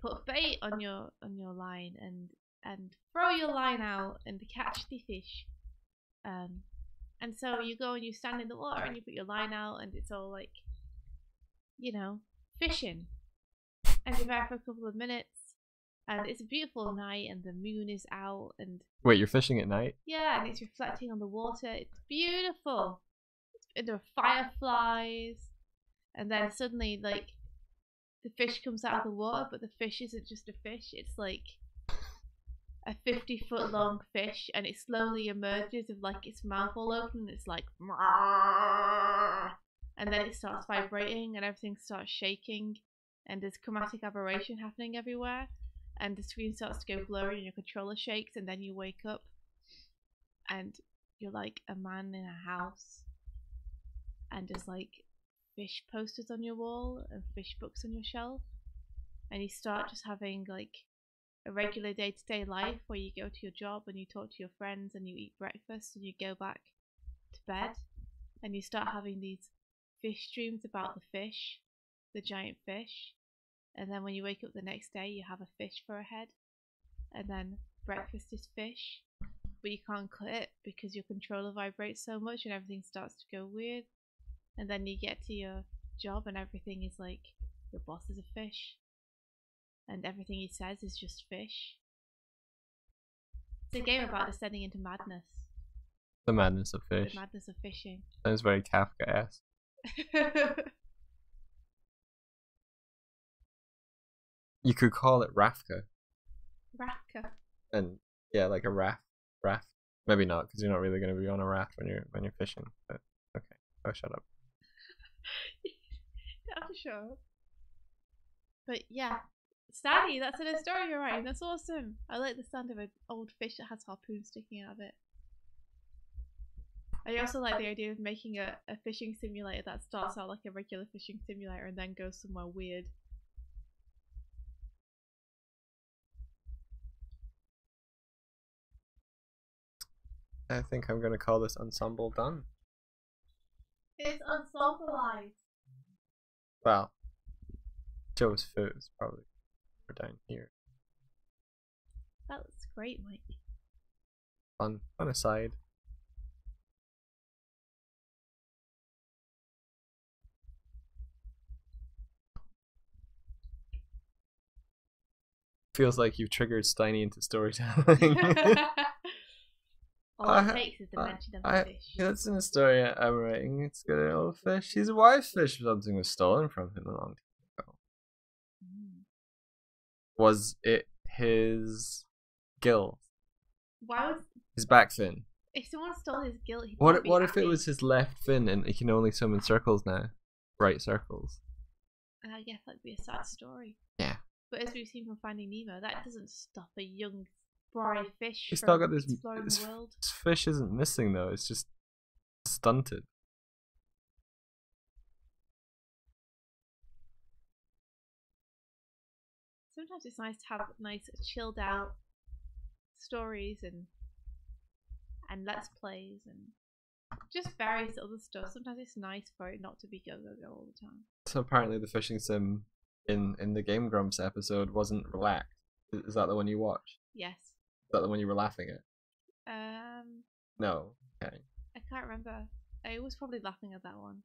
S2: put bait on your line and throw your line out and catch the fish. And so you go and you stand in the water and you put your line out and it's all like, you know, fishing. And you're there for a couple of minutes and it's a beautiful night and the moon is out and...
S1: Wait, you're fishing at night?
S2: Yeah, and it's reflecting on the water. It's beautiful. It's there are fireflies, and then suddenly like the fish comes out of the water, but the fish isn't just a fish, it's like a 50-foot long fish, and it slowly emerges with like its mouth all open, and it's like and then it starts vibrating and everything starts shaking, and there's chromatic aberration happening everywhere, and the screen starts to go blurry and your controller shakes, and then you wake up and you're like a man in a house, and there's like fish posters on your wall and fish books on your shelf, and you start just having like a regular day-to-day life where you go to your job and you talk to your friends and you eat breakfast and you go back to bed, and you start having these fish dreams about the fish, the giant fish, and then when you wake up the next day you have a fish for a head, and then breakfast is fish, but you can't cut it because your controller vibrates so much and everything starts to go weird, and then you get to your job and everything is like your boss is a fish and everything he says is just fish. It's a game about descending into madness.
S1: The madness of fish.
S2: The madness of fishing.
S1: Sounds very Kafka-esque. You could call it Rafka.
S2: Rafka.
S1: And yeah, like a raft. Maybe not, because you're not really going to be on a raft when you're fishing. But okay, oh, shut up.
S2: I'm sure. But yeah, Stanny, that's in a story you're writing. That's awesome. I like the sound of an old fish that has harpoons sticking out of it. I also like the idea of making a fishing simulator that starts out like a regular fishing simulator and then goes somewhere weird.
S1: I think I'm going to call this ensemble done.
S2: It's ensembleized.
S1: Well, Joe's foot is probably down here.
S2: That looks great, Mike.
S1: Fun aside. Feels like you've triggered Steiny into storytelling.
S2: All it takes is the mention of the fish.
S1: That's in a story I'm writing. It's got an old fish. He's a wild fish. Something was stolen from him a long time ago. Was it his gill?
S2: Why was
S1: his back fin?
S2: If someone stole his gill, he'd
S1: What
S2: be
S1: if it was his left fin and he can only swim in circles now? Right circles.
S2: I guess that'd be a sad story.
S1: Yeah.
S2: But as we've seen from Finding Nemo, that doesn't stop a young spry fish
S1: He's
S2: from
S1: still got this.
S2: exploring the world.
S1: This fish isn't missing though. It's just stunted.
S2: Sometimes it's nice to have nice chilled out stories and let's plays and just various other stuff. Sometimes it's nice for it not to be go all the time.
S1: So apparently the fishing sim in the Game Grumps episode wasn't relaxed. Is that the one you watched?
S2: Yes.
S1: Is that the one you were laughing at?
S2: No.
S1: Okay.
S2: I can't remember. I was probably laughing at that one.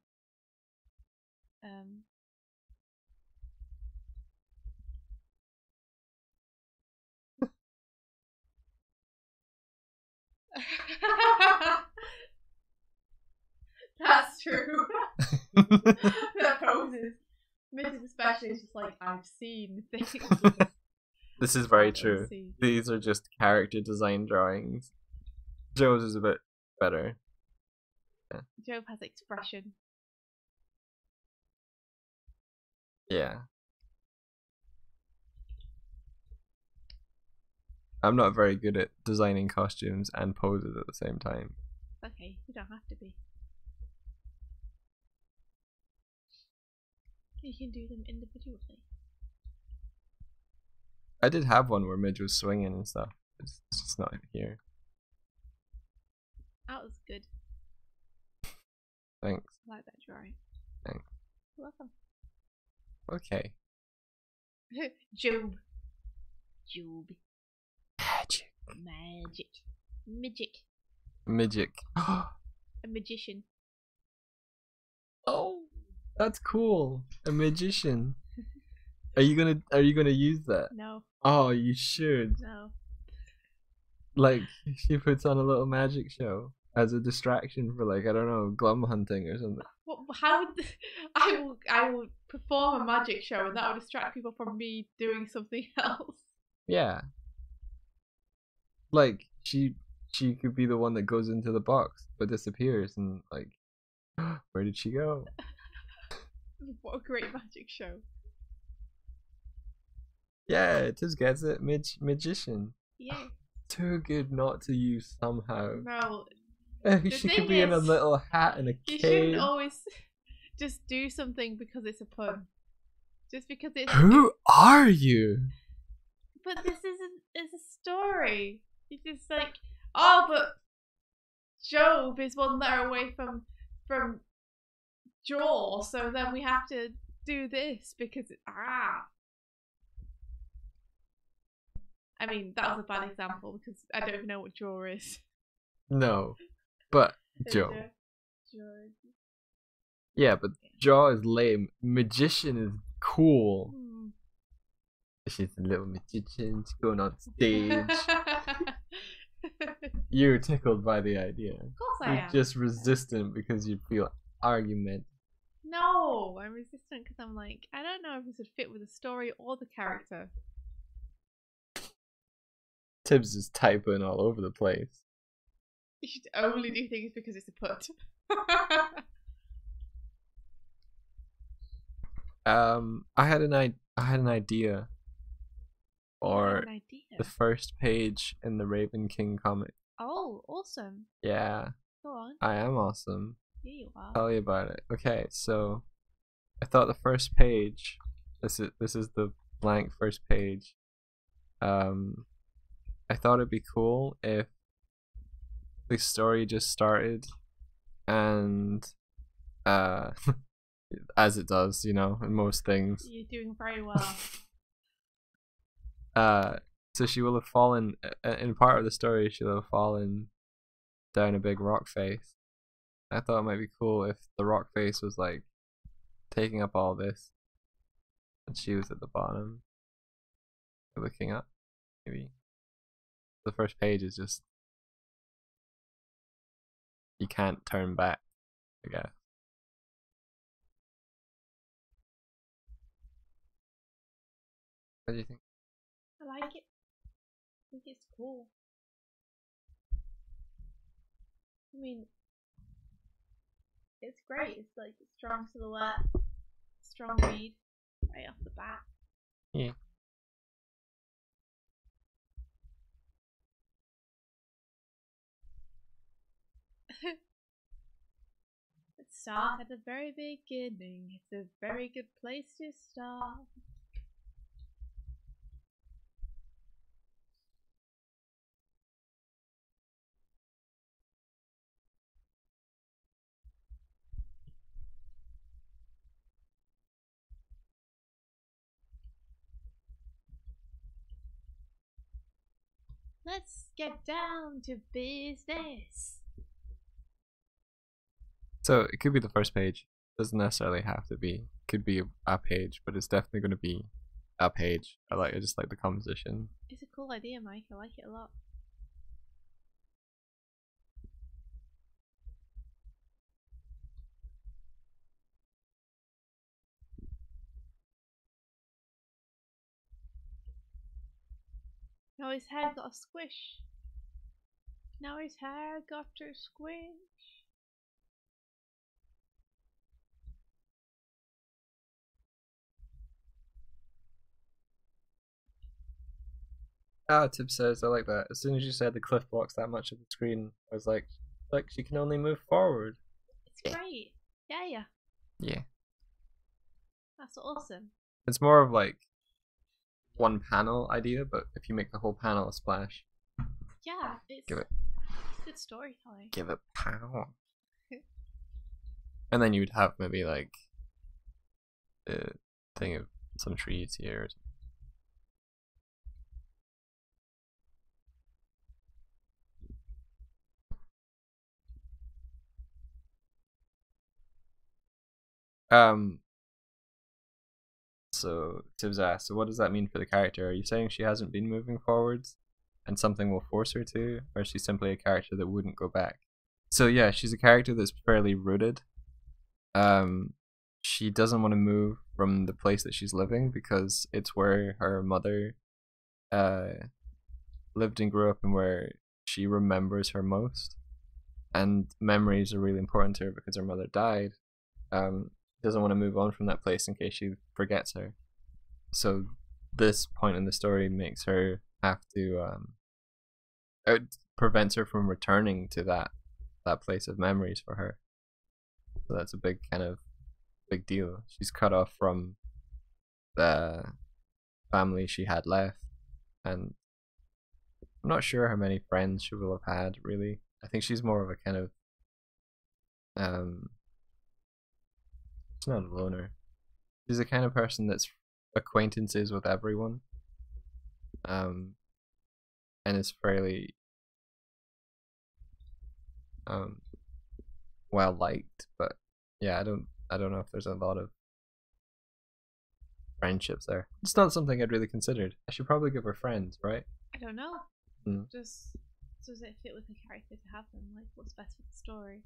S2: That's true. That poses. Mrs. Especially is just like, I've seen things.
S1: This is very true. These are just character design drawings. Joe's is a bit better. Yeah.
S2: Joe has expression.
S1: Yeah. I'm not very good at designing costumes and poses at the same time.
S2: Okay, you don't have to be. You can do them individually.
S1: I did have one where Midge was swinging and stuff. It's just not here.
S2: That was good.
S1: Thanks.
S2: I like that drawing.
S1: Thanks.
S2: You're welcome.
S1: Okay.
S2: Job. Job.
S1: Magic.
S2: Magic. Midget.
S1: Midget.
S2: A magician.
S1: Oh, that's cool. A magician. Are you gonna use that?
S2: No.
S1: Oh, you should.
S2: No.
S1: Like she puts on a little magic show. as a distraction for like I don't know glum hunting or something.
S2: What, how would I will perform a magic show and that would distract people from me doing something else.
S1: Yeah, like she could be the one that goes into the box but disappears and like where did she go?
S2: What a great magic show.
S1: Yeah, it just gets it. Magician.
S2: Yeah.
S1: Too good not to use somehow.
S2: No.
S1: She could be in a little hat in a
S2: You
S1: cave.
S2: shouldn't always just do something because it's a pun. Just because it's.
S1: Who are you?
S2: But this isn't. It's a story. It's just like, oh, but Job is one letter away from Jaw, so then we have to do this because I mean, that was a bad example because I don't even know what Jaw is.
S1: No, but Joe. Yeah, but Jaw is lame. Magician is cool. She's a little magician. She's going on stage. You're tickled by the idea.
S2: Of course I am.
S1: You're just resistant because you feel argument.
S2: No, I'm resistant because I'm like, I don't know if this would fit with the story or the character.
S1: Tibbs is typing all over the place.
S2: You should only do things because it's a put.
S1: I had an idea for the first page in the Raven King comic.
S2: Oh, awesome.
S1: Yeah.
S2: Go on.
S1: I am awesome.
S2: Here you are.
S1: Tell you about it. Okay, so I thought the first page, this is the blank first page. I thought it'd be cool if the story just started and as it does, you know, in most things.
S2: You're doing very well.
S1: So she will have fallen in part of the story. She'll have fallen down a big rock face. I thought it might be cool if the rock face was like taking up all this, and she was at the bottom, looking up. Maybe the first page is just you can't turn back, I guess. What do you think?
S2: I like it. I think it's cool. I mean, it's great. It's like a strong silhouette, strong read right off the bat.
S1: Yeah.
S2: Let's start at the very beginning. It's a very good place to start. Let's get down to business.
S1: So it could be the first page. Doesn't necessarily have to be. Could be a page, but it's definitely going to be a page. I just like the composition.
S2: It's a cool idea, Mike. I like it a lot. Now his hair got a squish. Now his hair got to squish.
S1: Ah, Tib says, I like that. As soon as you said the cliff blocks that much of the screen, I was like, look, she can only move forward.
S2: It's great. Yeah.
S1: Yeah.
S2: That's awesome.
S1: It's more of like one panel idea, but if you make the whole panel a splash.
S2: Yeah, it's
S1: Give it.
S2: Good storytelling.
S1: Give it power. And then you would have maybe like the thing of some trees here or something. So Tibs asked, so what does that mean for the character? Are you saying she hasn't been moving forwards and something will force her to, or is she simply a character that wouldn't go back? So yeah, she's a character that's fairly rooted. Um, she doesn't want to move from the place that she's living because it's where her mother uh lived and grew up and where she remembers her most. And memories are really important to her because her mother died. Doesn't want to move on from that place in case she forgets her. So this point in the story makes her have to it prevents her from returning to that place of memories for her. So that's a big kind of big deal. She's cut off from the family she had left, and I'm not sure how many friends she will have had. Really, I think she's more of a kind of um, she's not a loner. She's the kind of person that's acquaintances with everyone, um, and is fairly um well liked. But yeah, I don't know if there's a lot of friendships there. It's not something I'd really considered. I should probably give her friends, right?
S2: I don't know.
S1: Mm.
S2: Just does it fit with the character to have them? Like, what's best for the story?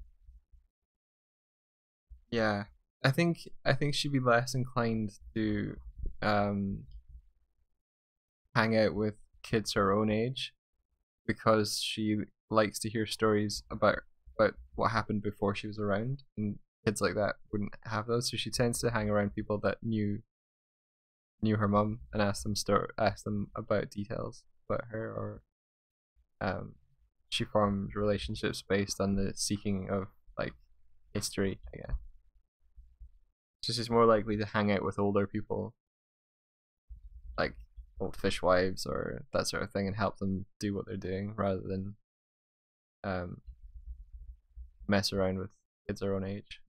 S1: Yeah, I think she'd be less inclined to um hang out with kids her own age because she likes to hear stories about what happened before she was around, and kids like that wouldn't have those. So she tends to hang around people that knew her mum and ask them about details about her, or um, she formed relationships based on the seeking of like history. I guess so she's more likely to hang out with older people, like old fishwives or that sort of thing, and help them do what they're doing rather than um, mess around with kids her own age.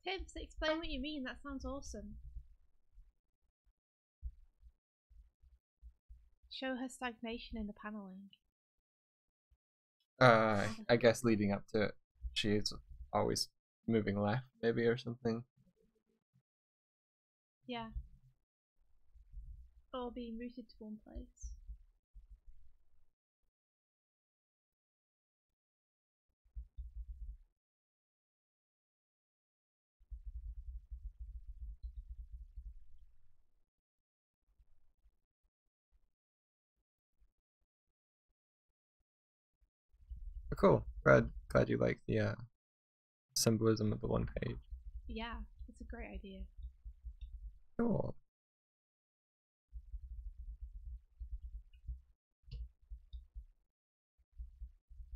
S2: Tips, explain what you mean. That sounds awesome. Show her stagnation in the paneling.
S1: I guess leading up to it, she's always moving left, maybe, or something.
S2: Yeah. Or being rooted to one place.
S1: But cool. Glad you like the symbolism of the one page.
S2: Yeah, it's a great idea.
S1: Cool.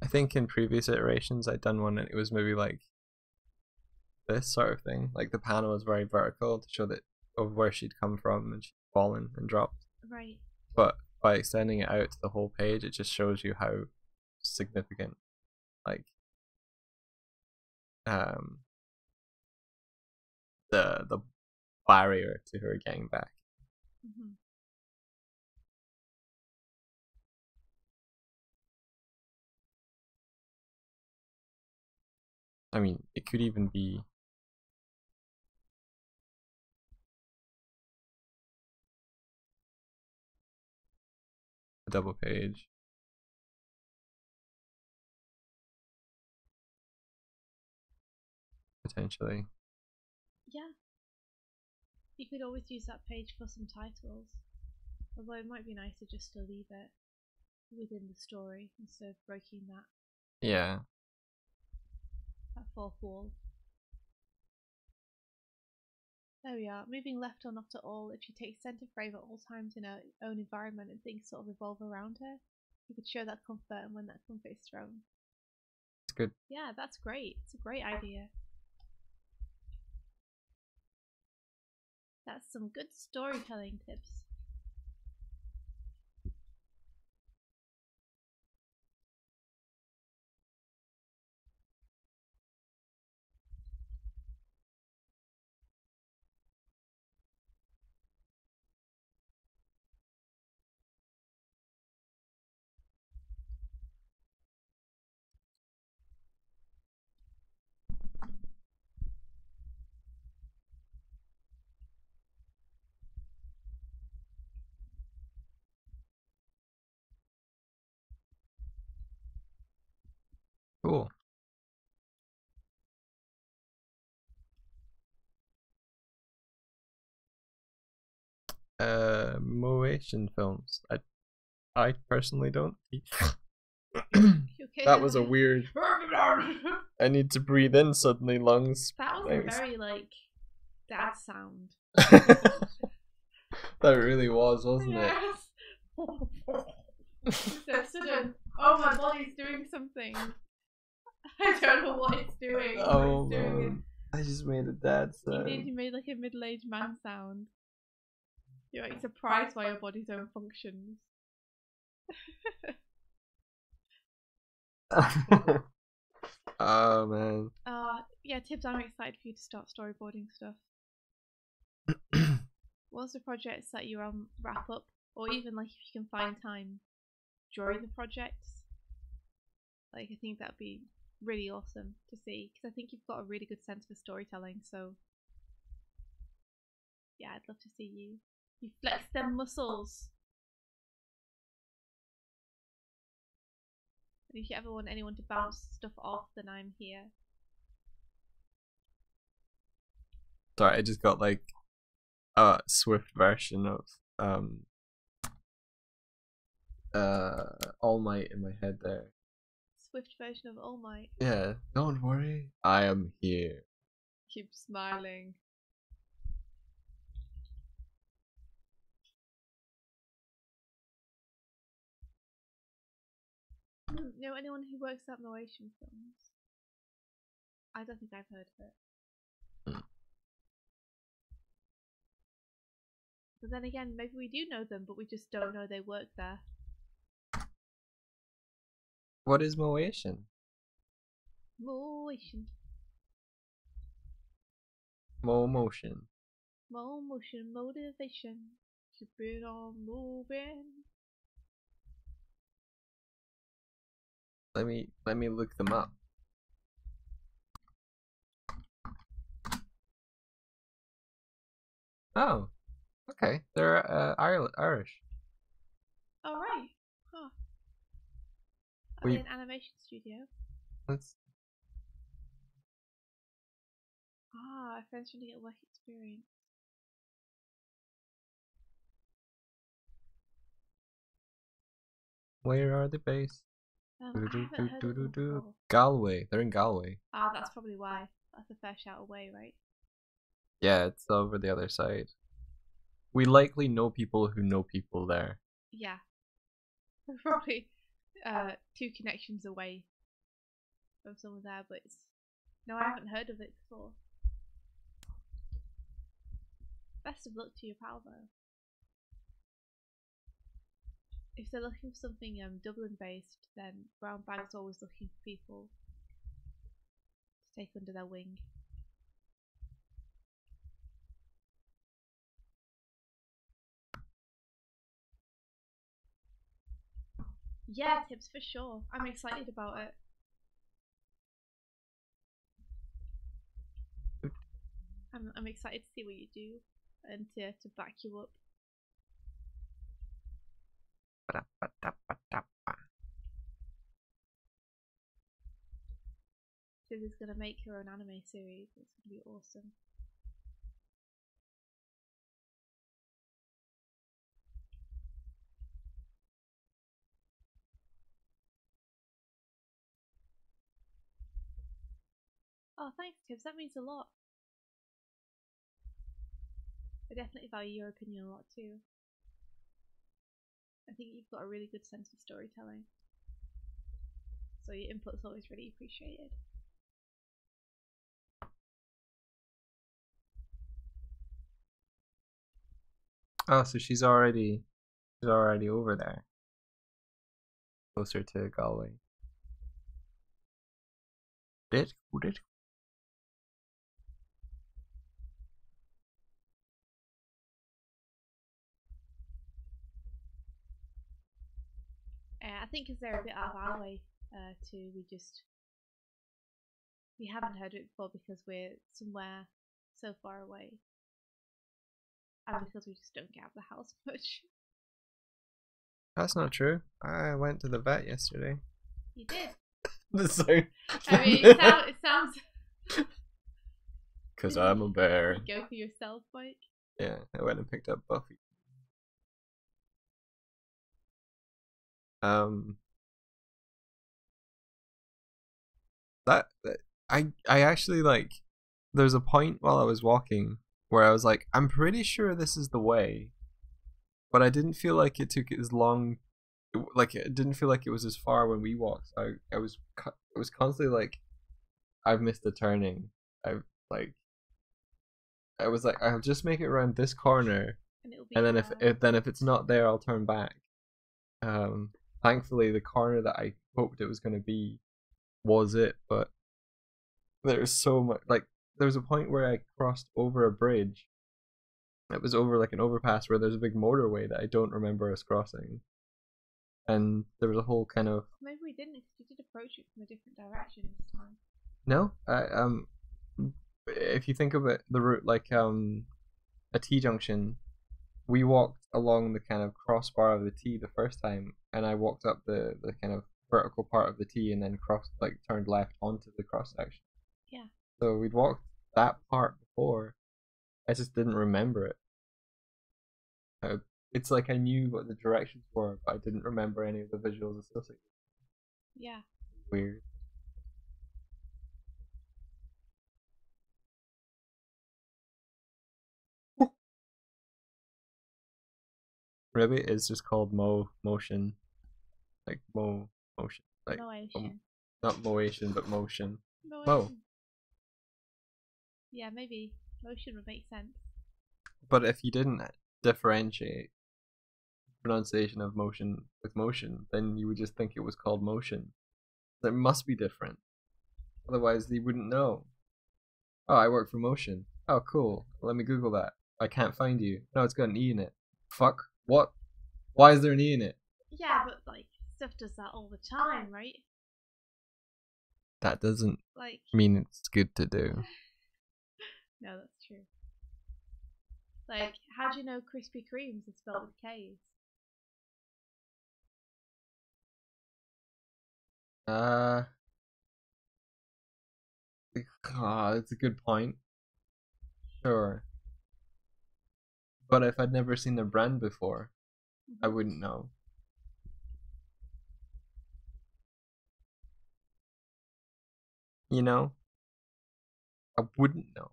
S1: I think in previous iterations I'd done one and it was maybe like this sort of thing. Like the panel was very vertical to show that of where she'd come from and she'd fallen and dropped.
S2: Right.
S1: But by extending it out to the whole page, it just shows you how significant, like, um, the barrier to her getting back.
S2: Mm-hmm.
S1: I mean, it could even be a double page. Potentially.
S2: Yeah. You could always use that page for some titles. Although it might be nicer just to leave it within the story instead of breaking
S1: Yeah.
S2: that fourth wall. There we are. Moving left or not at all. If she takes centre frame at all times in her own environment and things sort of revolve around her, you could show that comfort and when that comfort is thrown.
S1: It's good.
S2: Yeah, that's great. It's a great idea. That's some good storytelling tips.
S1: Cool. Motion films. I personally don't.
S2: Okay,
S1: That was a weird. I need to breathe in suddenly. Lungs.
S2: That was a very like dad sound.
S1: That really was, wasn't it?
S2: So sudden. Oh, my body's doing something. I don't know what it's doing.
S1: Oh
S2: It's doing
S1: man, I just made a dad sound.
S2: You did. You made like a middle-aged man sound. You're like surprised by your body's own functions.
S1: Oh man.
S2: Yeah, Tibbs, I'm excited for you to start storyboarding stuff. Once the projects that you're on wrap up, or even like if you can find time during the projects, like I think that'd be really awesome to see, because I think you've got a really good sense for storytelling. So yeah, I'd love to see you flex them muscles. And if you ever want anyone to bounce stuff off, then I'm here.
S1: Sorry, I just got like a Swift version of All Might in my head there.
S2: Swift version of All Might.
S1: Yeah, don't worry, I am here.
S2: Keep smiling. Know anyone who works at Moation Films? I don't think I've heard of it. But then again, maybe we do know them, but we just don't know they work there.
S1: What is Moation?
S2: Motion.
S1: Motion.
S2: Motion motivation. Keep it on moving.
S1: Let me look them up. Oh, okay. They're Irish.
S2: Oh right. Huh. Are they an animation studio?
S1: Let's.
S2: Ah, friends trying to get work experience.
S1: Where are they based?
S2: I haven't heard of them before.
S1: Galway. They're in Galway.
S2: Ah, that's probably why. That's a fair shout away, right?
S1: Yeah, it's over the other side. We likely know people who know people there.
S2: Yeah. We're probably 2 connections away from someone there, but it's... No, I haven't heard of it before. Best of luck to your pal, though. If they're looking for something Dublin based, then Brown Bag's always looking for people to take under their wing. Yeah, tips for sure. I'm excited about it. I'm excited to see what you do and to back you up. Tiz is gonna make her own anime series. It's gonna be awesome. Oh, thanks, Tibbs. That means a lot. I definitely value your opinion a lot too. I think you've got a really good sense of storytelling, so your input's always really appreciated.
S1: Oh, so she's already over there, closer to Galway. Who did?
S2: I think because they're a bit out of our way too, we haven't heard it before because we're somewhere so far away, and because we just don't get out of the house much.
S1: That's not true. I went to the vet yesterday.
S2: You did?
S1: The sound.
S2: I mean, it sounds.
S1: Because I'm a bear.
S2: You go for yourself, Mike.
S1: Yeah, I went and picked up Buffy. That I actually like. There's a point while I was walking where I was like, I'm pretty sure this is the way, but I didn't feel like it took as long. Like it didn't feel like it was as far when we walked. I was constantly like, I've missed a turning. I've like. I was like, I'll just make it around this corner, and then if it's not there, I'll turn back. Thankfully, the corner that I hoped it was going to be was it, but there's so much. Like, there was a point where I crossed over a bridge. It was over like an overpass where there's a big motorway that I don't remember us crossing, and there was a whole kind of.
S2: Maybe we didn't, because we did approach it from a different direction this time.
S1: No, if you think of it, the route like a T junction, we walked along the kind of crossbar of the T the first time, and I walked up the kind of vertical part of the T and then turned left onto the cross section.
S2: Yeah.
S1: So we'd walked that part before. I just didn't remember it. It's like I knew what the directions were, but I didn't remember any of the visuals associated.
S2: Yeah.
S1: Weird. Maybe it's just called motion, like motion, like not motion, but motion. Mo.
S2: Yeah, maybe motion would make sense.
S1: But if you didn't differentiate pronunciation of motion with motion, then you would just think it was called motion. It must be different, otherwise they wouldn't know. Oh, I work for motion. Oh, cool. Let me Google that. I can't find you. No, it's got an E in it. Fuck. What? Why is there an E in it?
S2: Yeah, but like stuff does that all the time, right?
S1: That doesn't mean it's good to do.
S2: No, that's true. Like, how do you know Krispy Kremes is spelled with K's?
S1: That's a good point. Sure. But if I'd never seen the brand before, I wouldn't know. You know? I wouldn't know.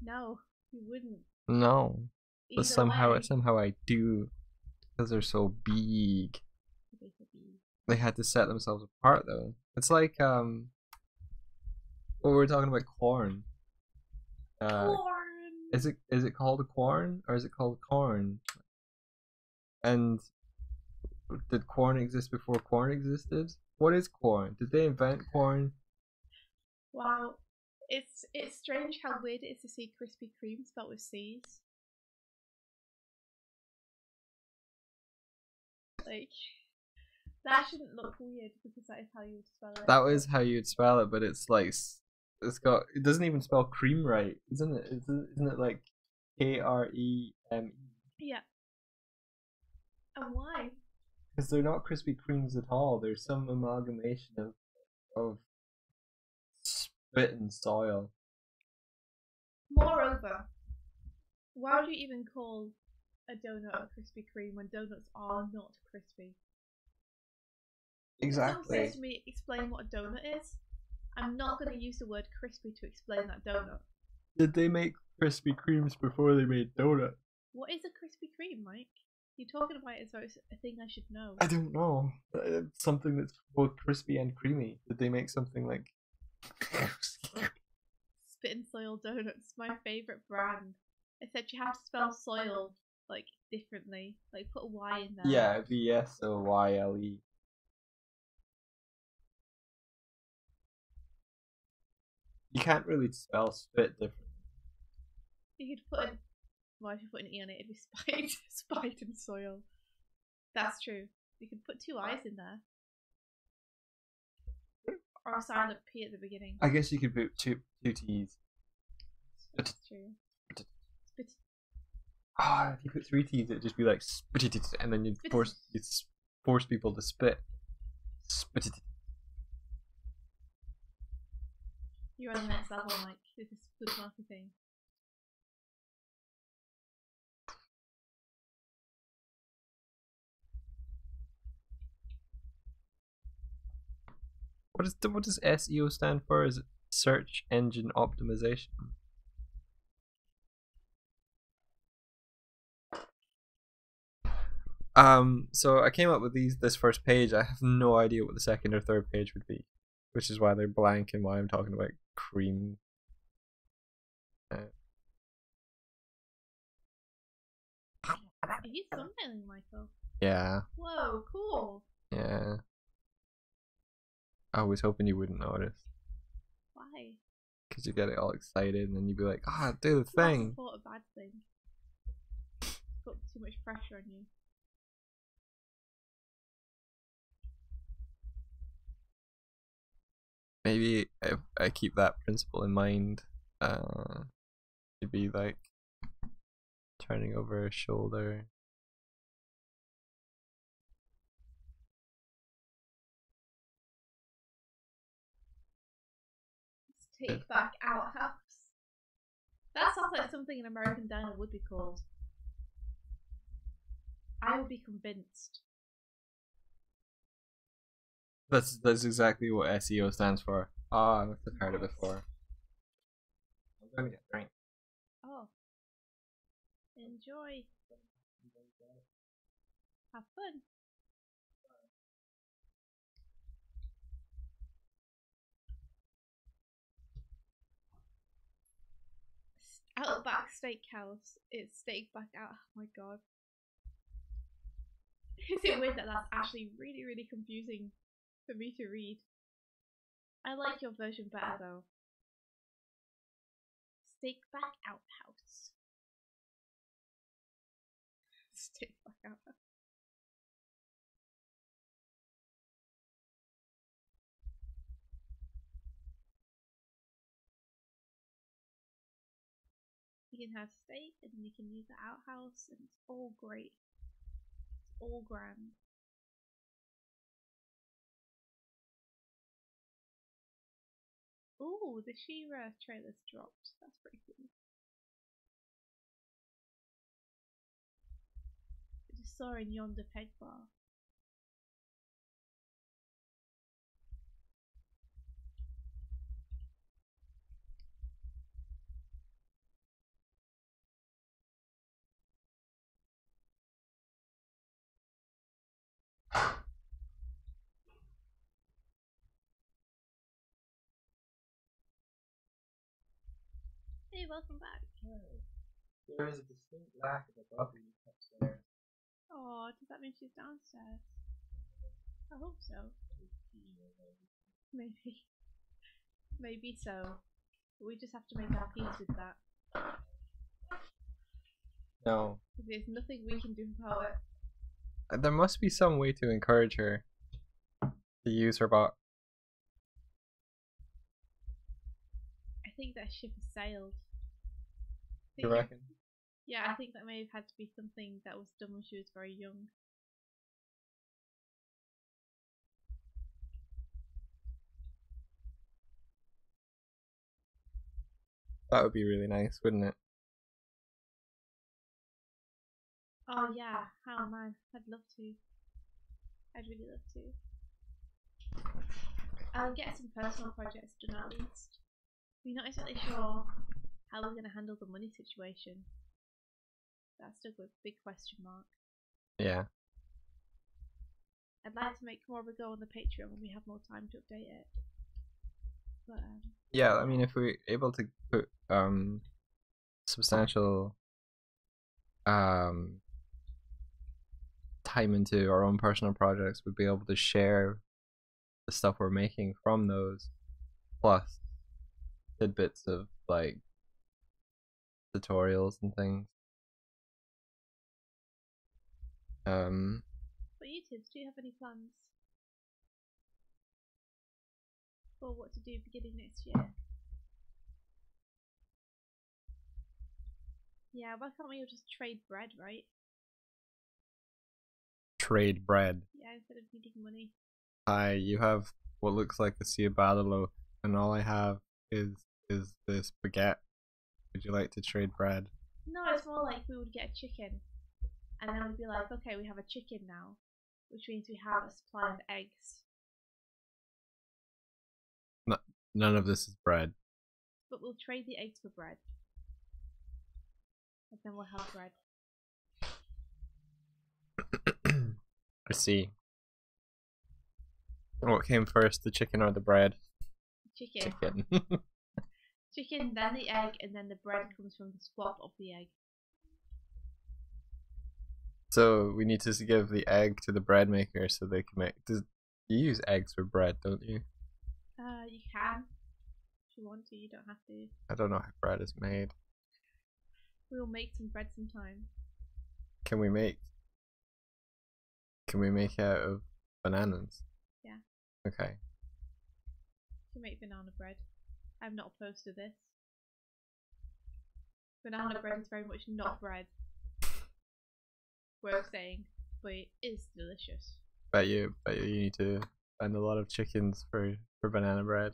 S2: No, you wouldn't.
S1: No. But somehow I do, because they're so big. They had to set themselves apart though. It's like what we were talking about, corn.
S2: Corn.
S1: Is it called a corn or is it called corn? And did corn exist before corn existed? What is corn? Did they invent corn?
S2: Wow, it's strange how weird it is to see Krispy Kreme spelled with C's. Like, that shouldn't look weird because that is how you would spell it.
S1: That was how you'd spell it, but it's like it doesn't even spell cream right, isn't it? Isn't it like Kreme?
S2: Yeah. And why?
S1: Because they're not Krispy Kremes at all. There's some amalgamation of spit and soil.
S2: Moreover, why would you even call a donut a Krispy Kreme when donuts are not crispy?
S1: Exactly.
S2: If someone says to me, explain what a donut is, I'm not going to use the word crispy to explain that donut.
S1: Did they make Krispy Kremes before they made donuts?
S2: What is a Krispy Kreme, Mike? You're talking about it as though it's a thing I should know.
S1: I don't know. Something that's both crispy and creamy. Did they make something like
S2: Spit and Soil Donuts, my favourite brand. Except you have to spell soil like differently. Like put a Y in there.
S1: Yeah, VSOYLE. You can't really spell spit differently.
S2: You could put well, if you put an E on it, it'd be spite, spite and soil. That's true. You could put two I's in there. Or a silent P at the beginning.
S1: I guess you could put two T's.
S2: That's true. Spit.
S1: Ah, if you put three T's, it'd just be like spit, and then you'd force people to spit.
S2: You're on the next level, Mike. This is good marketing.
S1: What does SEO stand for? Is it search engine optimization? So I came up with this first page. I have no idea what the second or third page would be, which is why they're blank and why I'm talking about cream.
S2: Are you thumbnailing, Michael?
S1: Yeah.
S2: Whoa, cool.
S1: Yeah. I was hoping you wouldn't notice.
S2: Why?
S1: Because you get it all excited and then you'd be like, ah, oh, do the thing.
S2: That's not a bad thing. Put too much pressure on you.
S1: Maybe if I keep that principle in mind, to be like turning over a shoulder.
S2: Take back outhouse. That sounds like something an American diner would be called. I would be convinced.
S1: That's exactly what SEO stands for. Oh, I must have heard it before. I'm gonna get a drink.
S2: Oh. Enjoy. Have fun. Outback Steakhouse. It's steak back out. Oh my god. Is it weird that that's actually really, really confusing for me to read? I like your version better though. Steak back outhouse. Steak back outhouse. You can have steak and then you can use the outhouse and it's all great. It's all grand. Ooh, the She-Ra trailer's dropped. That's pretty cool. I just saw in yonder peg bar. Hey, welcome back.
S1: There is a distinct lack of a puppy upstairs.
S2: Oh, does that mean she's downstairs? I hope so. Maybe. Maybe so. But we just have to make our peace with that.
S1: No.
S2: There's nothing we can do about it.
S1: There must be some way to encourage her to use her bot.
S2: I think that ship has sailed.
S1: You reckon?
S2: Yeah, I think that may have had to be something that was done when she was very young.
S1: That would be really nice, wouldn't it?
S2: Oh yeah, oh man, I'd love to. I'd really love to. I'll get some personal projects done at least. We're not exactly sure how we're going to handle the money situation. That's still a big question mark.
S1: Yeah.
S2: I'd like to make more of a go on the Patreon when we have more time to update it. But
S1: yeah, I mean, if we're able to put substantial time into our own personal projects, we'd be able to share the stuff we're making from those, plus tidbits of like tutorials and things.
S2: But you Tibbs, do you have any plans for what to do beginning next year? Yeah, why can't we all just trade bread, right?
S1: Trade bread.
S2: Yeah, instead of needing money.
S1: Hi, you have what looks like a ciabatta, and all I have is this baguette. Would you like to trade bread?
S2: No, it's more like we would get a chicken, and then we'd be like, okay, we have a chicken now, which means we have a supply of eggs.
S1: No, none of this is bread.
S2: But we'll trade the eggs for bread. And then we'll have bread.
S1: I see. What came first, the chicken or the bread?
S2: Chicken.
S1: Chicken.
S2: Chicken, then the egg, and then the bread comes from the swap of the egg.
S1: So we need to give the egg to the bread maker so they can make. You use eggs for bread, don't you?
S2: You can. If you want to, you don't have to.
S1: I don't know how bread is made.
S2: We'll make some bread sometime.
S1: Can we make it out of bananas?
S2: Yeah.
S1: Okay.
S2: You can make banana bread. I'm not opposed to this. Banana bread is very much not bread. Worth saying, but it is delicious.
S1: Bet you need to find a lot of chickens for banana bread.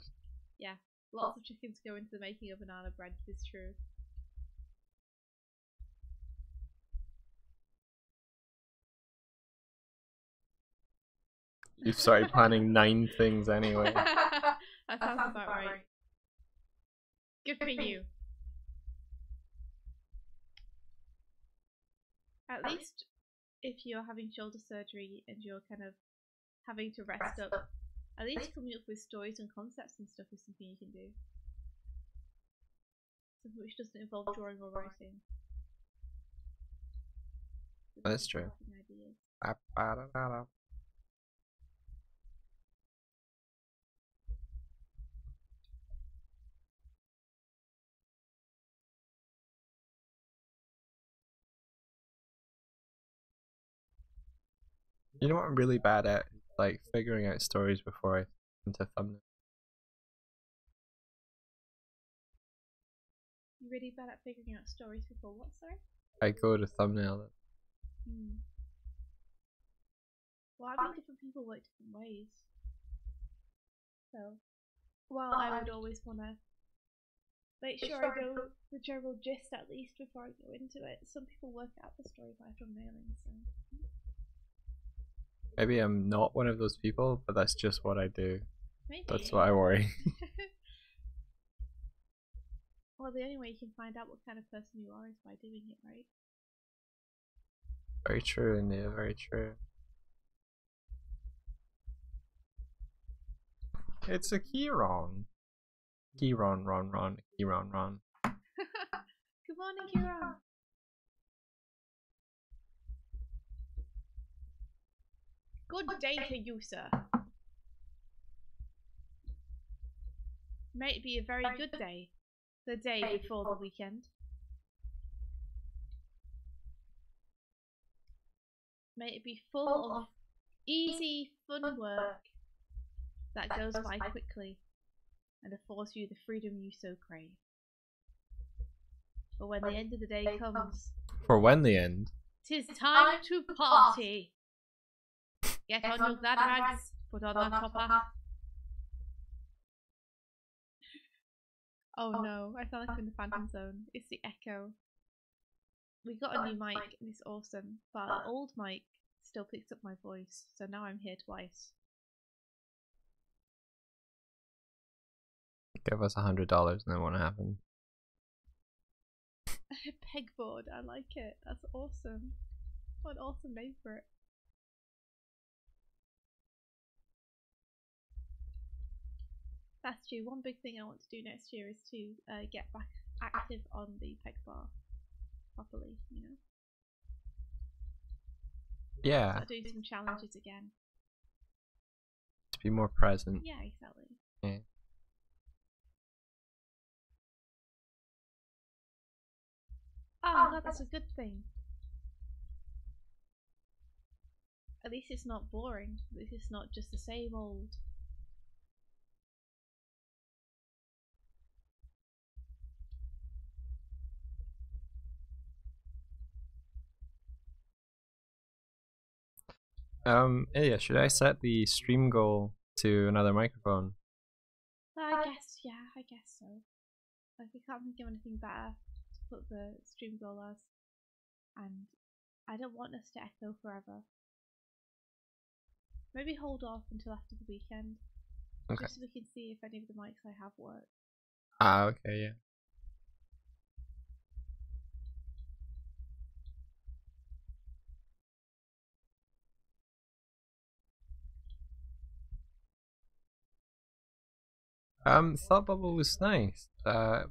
S2: Yeah, lots of chickens go into the making of banana bread, it's true.
S1: You've started planning 9 things anyway.
S2: That sounds about right. Good for you. At least if you're having shoulder surgery and you're kind of having to rest up, at least coming up with stories and concepts and stuff is something you can do. Something which doesn't involve drawing or writing.
S1: That's true. You know what I'm really bad at? Like figuring out stories before I into thumbnail.
S2: You're really bad at figuring out stories before what, sorry?
S1: I go to thumbnail it.
S2: Well, I mean, different people work different ways. So, while I would always want to make sure I know the general gist at least before I go into it, some people work out the story by thumbnailing, so.
S1: Maybe I'm not one of those people, but that's just what I do.
S2: Maybe.
S1: That's why I worry.
S2: Well, the only way you can find out what kind of person you are is by doing it, right?
S1: Very true, India, very true. It's a Kieron. Kieron, Ron. Kieron.
S2: Good morning, Kieron. Good day to you, sir. May it be a very good day. The day before the weekend. May it be full of easy, fun work that goes by quickly and affords you the freedom you so crave. But when the end of the day comes,
S1: For when the end?
S2: 'tis time to party. Get on your glad rags, put on that top hat. Oh no, I sound like I'm in the Phantom Zone. It's the echo. We got a new mic and it's awesome, but the old mic still picks up my voice, so now I'm here twice.
S1: Give us $100 and then what happened?
S2: Pegboard, I like it. That's awesome. What an awesome name for it. That's true. One big thing I want to do next year is to get back active on the peg bar properly, you know?
S1: Yeah.
S2: Start doing some challenges again.
S1: To be more present.
S2: Yeah, exactly.
S1: Yeah.
S2: Oh, that's a good thing. At least it's not boring. At least it's not just the same old.
S1: Yeah, should I set the stream goal to another microphone?
S2: I guess, yeah, I guess so. Like, I can't think of anything better to put the stream goal as. And I don't want us to echo forever. Maybe hold off until after the weekend.
S1: Okay.
S2: Just so we can see if any of the mics I have work.
S1: Ah, okay, yeah. Thought Bubble was nice.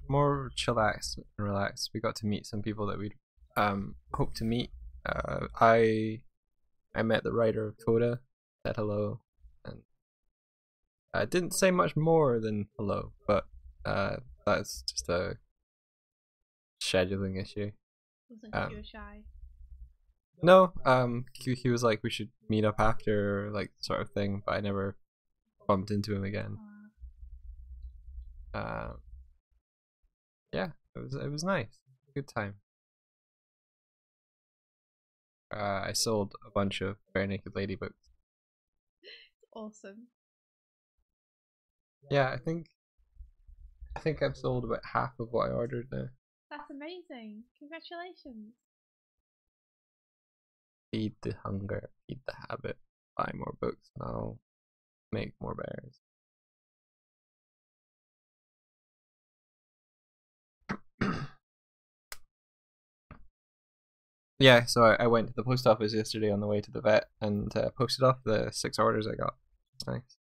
S1: More chillaxed and relaxed. We got to meet some people that we'd hope to meet. I met the writer of Coda, said hello, and I didn't say much more than hello, but that's just a scheduling issue.
S2: Wasn't because you were shy.
S1: No, he was like we should meet up after, like, sort of thing, but I never bumped into him again. Yeah, it was nice, good time. I sold a bunch of Bare Naked Lady books.
S2: Awesome.
S1: Yeah, I think I've sold about half of what I ordered now.
S2: That's amazing. Congratulations.
S1: Feed the hunger, feed the habit, buy more books, and I'll make more bears. Yeah, so I went to the post office yesterday on the way to the vet and posted off the 6 orders I got. Nice.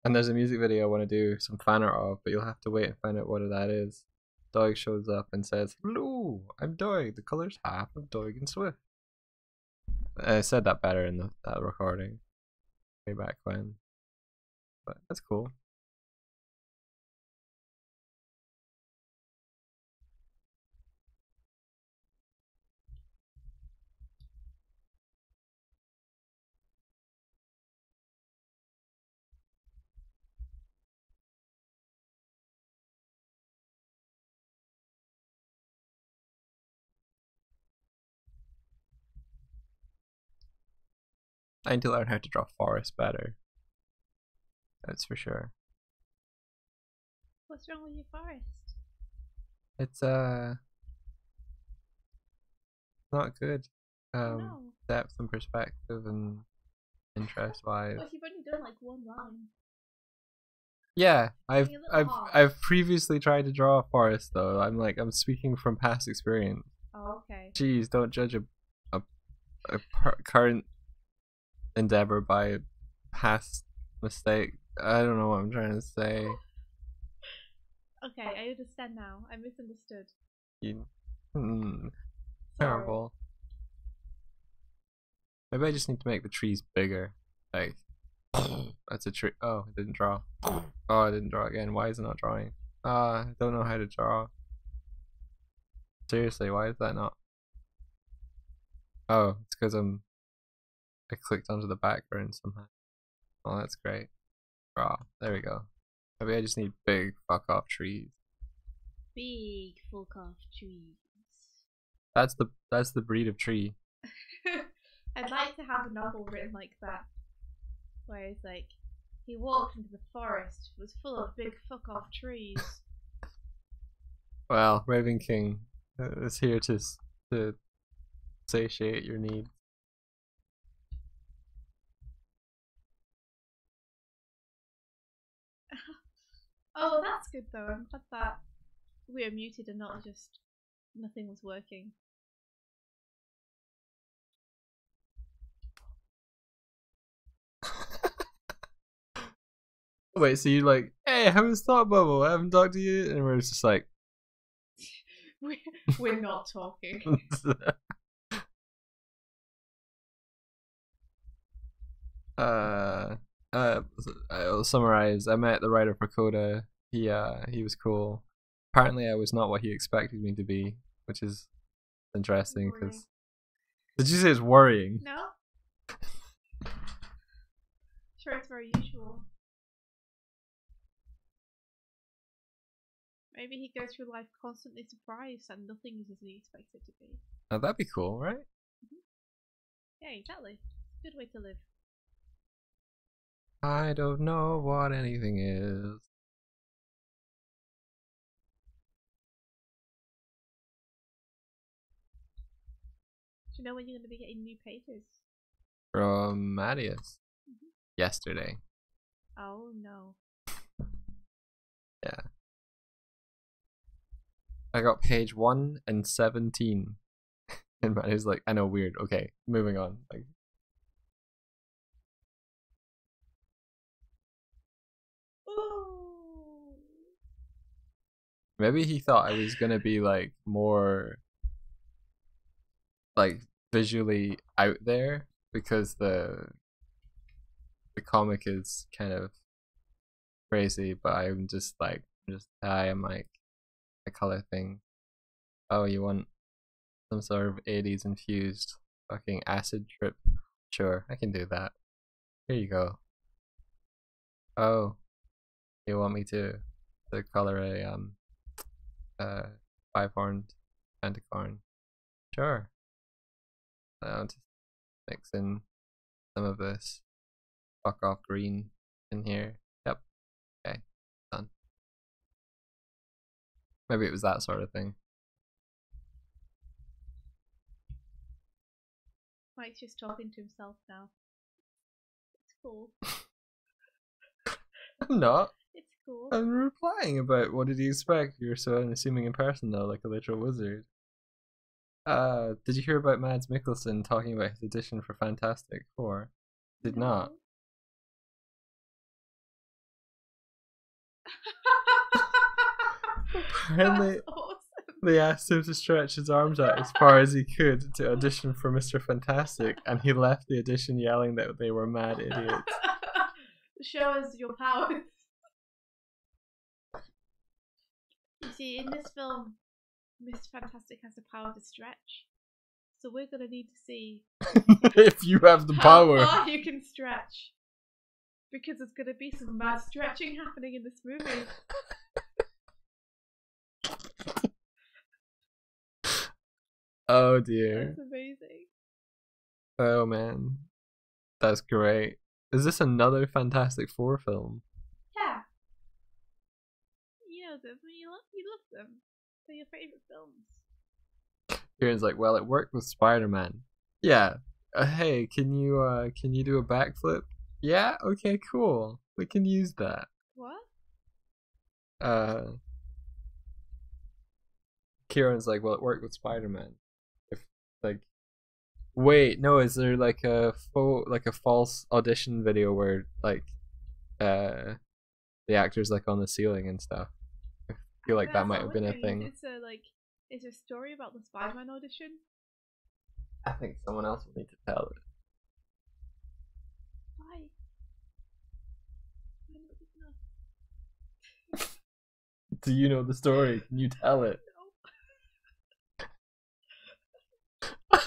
S1: And there's a music video I want to do some fan art of, but you'll have to wait and find out what that is. Doig shows up and says, "Hello, I'm Doig, the color's half of Doig and Swift." I said that better in that recording way back when, but that's cool. I need to learn how to draw forests better. That's for sure.
S2: What's wrong with your forest?
S1: It's not good.
S2: No.
S1: Depth and perspective and interest wise.
S2: Well, you've only done like one line.
S1: Yeah,
S2: Being a little harsh.
S1: I've previously tried to draw a forest though. I'm speaking from past experience.
S2: Oh, okay.
S1: Jeez, don't judge a current endeavor by a past mistake. I don't know what I'm trying to say.
S2: Okay, I understand now. I misunderstood.
S1: Terrible. Maybe I just need to make the trees bigger. Like, that's a tree. Oh, it didn't draw. Oh, I didn't draw again. Why is it not drawing? I don't know how to draw. Seriously, why is that not? Oh, it's because I clicked onto the background somehow. Oh, that's great. Draw. There we go. Maybe I just need big fuck off trees.
S2: Big fuck off trees.
S1: That's the breed of tree.
S2: I'd like to have a novel written like that, where it's like he walked into the forest, it was full of big fuck off trees.
S1: Well, Raven King is here to satiate your needs.
S2: Oh, that's good though. I'm glad that we are muted and not just nothing was working.
S1: Wait, so you like, hey, how was Thought Bubble? I haven't talked to you, and we're just like,
S2: we're not talking.
S1: I'll summarize. I met the writer for Coda. He was cool. Apparently, I was not what he expected me to be, which is interesting. Because did you say it's worrying?
S2: No. Sure, it's very usual. Maybe he goes through life constantly surprised and nothing is as he expects it to be.
S1: Oh, that'd be cool, right?
S2: Yeah, exactly. Good way to live.
S1: I don't know what anything is.
S2: Do you know when you're going to be getting new papers?
S1: From Marius. Yesterday.
S2: Oh no.
S1: Yeah. I got page 1 and 17. And Marius like, I know, weird. Okay, moving on. Like,
S2: Ooh.
S1: maybe he thought I was gonna be like more like visually out there because the comic is kind of crazy, but I'm just like I'm like a color thing. Oh, you want some sort of 80s infused fucking acid trip? Sure, I can do that. Here you go. Oh, you want me to color a five-horned pentacorn? Sure. I'll just mix in some of this fuck off green in here. Yep. Okay. Done. Maybe it was that sort of thing.
S2: Mike's just talking to himself now. It's cool.
S1: I'm not.
S2: It's cool.
S1: I'm replying about what did he expect? You're so unassuming in person though, like a literal wizard. Did you hear about Mads Mikkelsen talking about his audition for Fantastic Four? Did not. Apparently,
S2: awesome.
S1: They asked him to stretch his arms out as far as he could to audition for Mr. Fantastic, and he left the audition yelling that they were mad idiots.
S2: Show us your powers. You see, in this film, Mr. Fantastic has the power to stretch. So we're gonna need to see
S1: if you have the power.
S2: How far you can stretch. Because there's gonna be some mad stretching happening in this movie.
S1: Oh dear.
S2: That's amazing.
S1: Oh man. That's great. Is this another Fantastic Four film?
S2: Yeah. You know them. You love them. They're your favourite films.
S1: Kieran's like, well, it worked with Spider-Man. Yeah. Hey, can you do a backflip? Yeah. Okay. Cool. We can use that.
S2: What?
S1: Kieran's like, well, it worked with Spider-Man. If like, wait, no, is there like a false audition video where like, the actor's like on the ceiling and stuff? I feel like that might have been a thing.
S2: Is there a story about the Spider-Man audition?
S1: I think someone else will need to tell it.
S2: Why?
S1: Do you know the story? Can you tell it? No.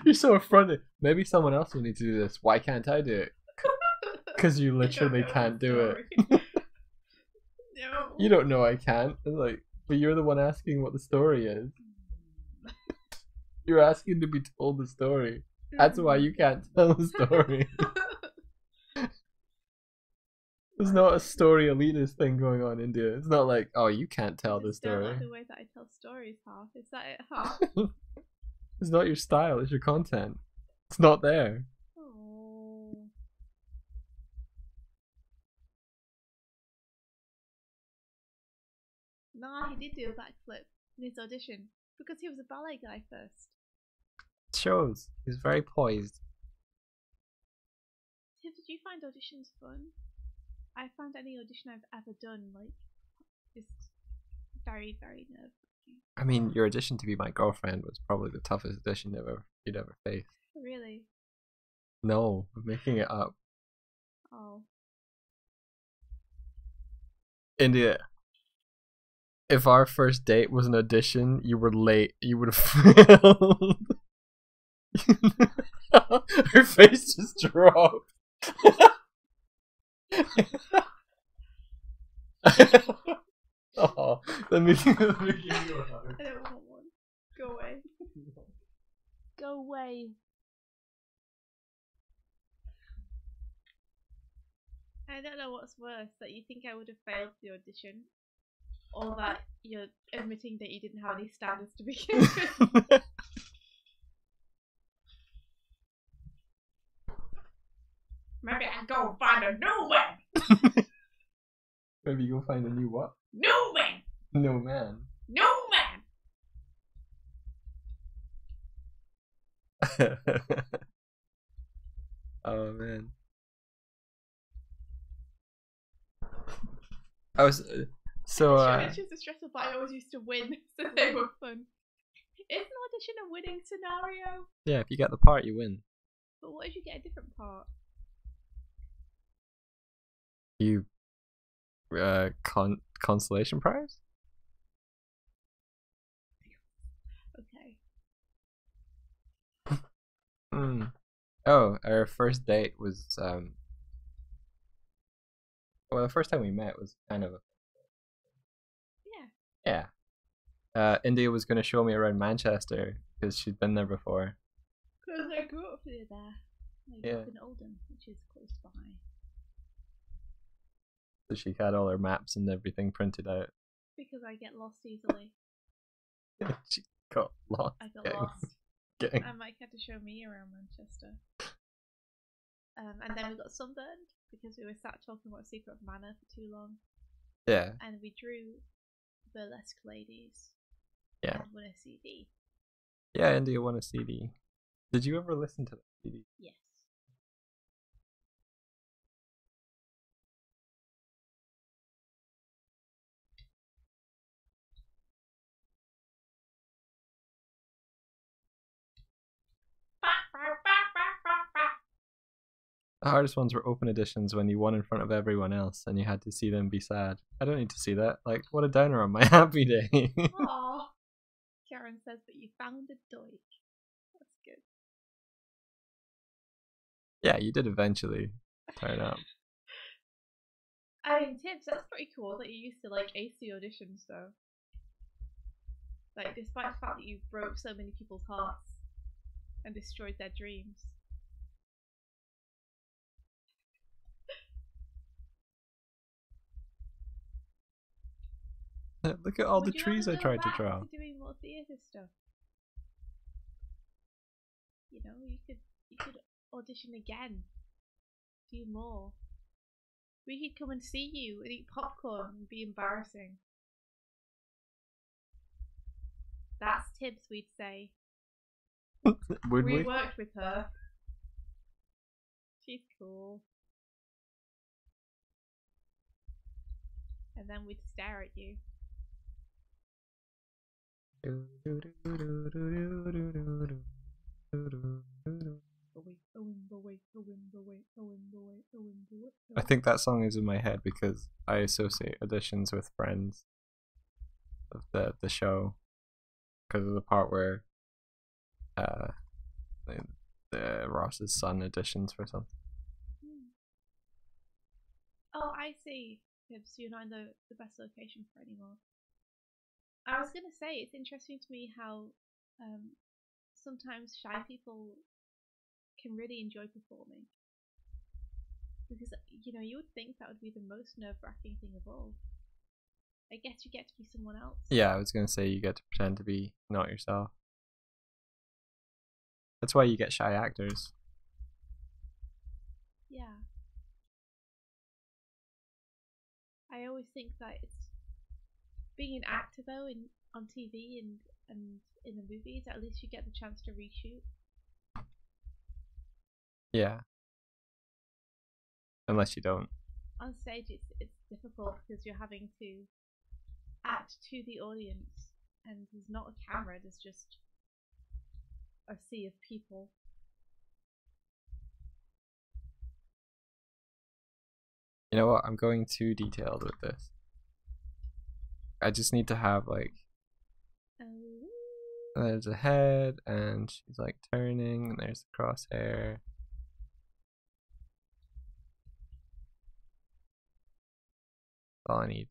S1: You're so affronted. Maybe someone else will need to do this. Why can't I do it? Because you literally can't do it.
S2: No.
S1: You don't know I can't. It's like, but you're the one asking what the story is. You're asking to be told the story. That's why you can't tell the story. There's not a story elitist thing going on, India. It's not like, oh, you can't tell the story.
S2: Don't like the way that I tell stories, Half. Is that it, Half?
S1: It's not your style, it's your content. It's not there.
S2: Oh. Nah, he did do a backflip in his audition because he was a ballet guy first.
S1: It shows. He's very poised.
S2: Tim, did you find auditions fun? I found any audition I've ever done like just very, very nerve-wracking.
S1: I mean, your audition to be my girlfriend was probably the toughest audition you'd ever faced.
S2: Really?
S1: No, I'm making it up.
S2: Oh.
S1: India, if our first date was an audition, you were late, you would have failed. Her face just dropped. Oh, let me give you a hug.
S2: I don't want one. Go away. Go away. I don't know what's worse, that you think I would have failed the audition, or that you're admitting that you didn't have any standards to begin with. Maybe I go find a new one.
S1: Maybe you'll find a new what?
S2: New man.
S1: No man.
S2: New man.
S1: Oh man. I was so
S2: Auditions are stressful, but I always used to win, so they were fun. Isn't audition a winning scenario?
S1: yeah, if you get the part, you win.
S2: But what if you get a different part?
S1: You consolation prize?
S2: Okay.
S1: Oh, our first date was well, the first time we met was kind of
S2: Yeah.
S1: India was going to show me around Manchester because she'd been there before.
S2: Because I grew up near there. I grew up in Oldham, which is close by.
S1: So she had all her maps and everything printed out.
S2: Because I get lost easily.
S1: She got lost.
S2: I got lost. And Mike had to show me around Manchester. And then we got sunburned because we were sat talking about Secret of Mana for too long.
S1: Yeah.
S2: And we drew burlesque ladies.
S1: Yeah.
S2: And won a CD.
S1: Yeah, India won a CD. Did you ever listen to that CD?
S2: Yes.
S1: The hardest ones were open editions when you won in front of everyone else and you had to see them be sad. I don't need to see that. Like, what a downer on my happy day.
S2: Aww. Karen says that you found a Doig. That's good.
S1: Yeah, you did eventually turn up.
S2: I mean, Tibbs, that's pretty cool that you used to like ace the auditions though. Like, despite the fact that you broke so many people's hearts and destroyed their dreams.
S1: Look at all
S2: Would
S1: the
S2: you
S1: trees
S2: ever
S1: I
S2: go
S1: tried to
S2: back
S1: draw.
S2: to doing more theatre stuff? You know, you could audition again. Do more. We could come and see you and eat popcorn and be embarrassing. That's Tibbs, we'd say.
S1: Would we?
S2: We worked with her. She's cool. And then we'd stare at you.
S1: I think that song is in my head because I associate auditions with Friends of the show because of the part where the Ross's son auditions for something.
S2: Oh, I see. Tibbs, you're not in the best location for anymore. I was gonna say, it's interesting to me how sometimes shy people can really enjoy performing. Because, you know, you would think that would be the most nerve-wracking thing of all. I guess you get to be someone else.
S1: Yeah, I was going to say you get to pretend to be not yourself. That's why you get shy actors.
S2: Yeah. I always think that it's being an actor though on TV and in the movies, at least you get the chance to reshoot.
S1: Yeah. Unless you don't.
S2: On stage it's difficult because you're having to act to the audience and there's not a camera, there's just a sea of people.
S1: You know what? I'm going too detailed with this. I just need to have like there's a head and she's like turning and there's the crosshair. That's all I need.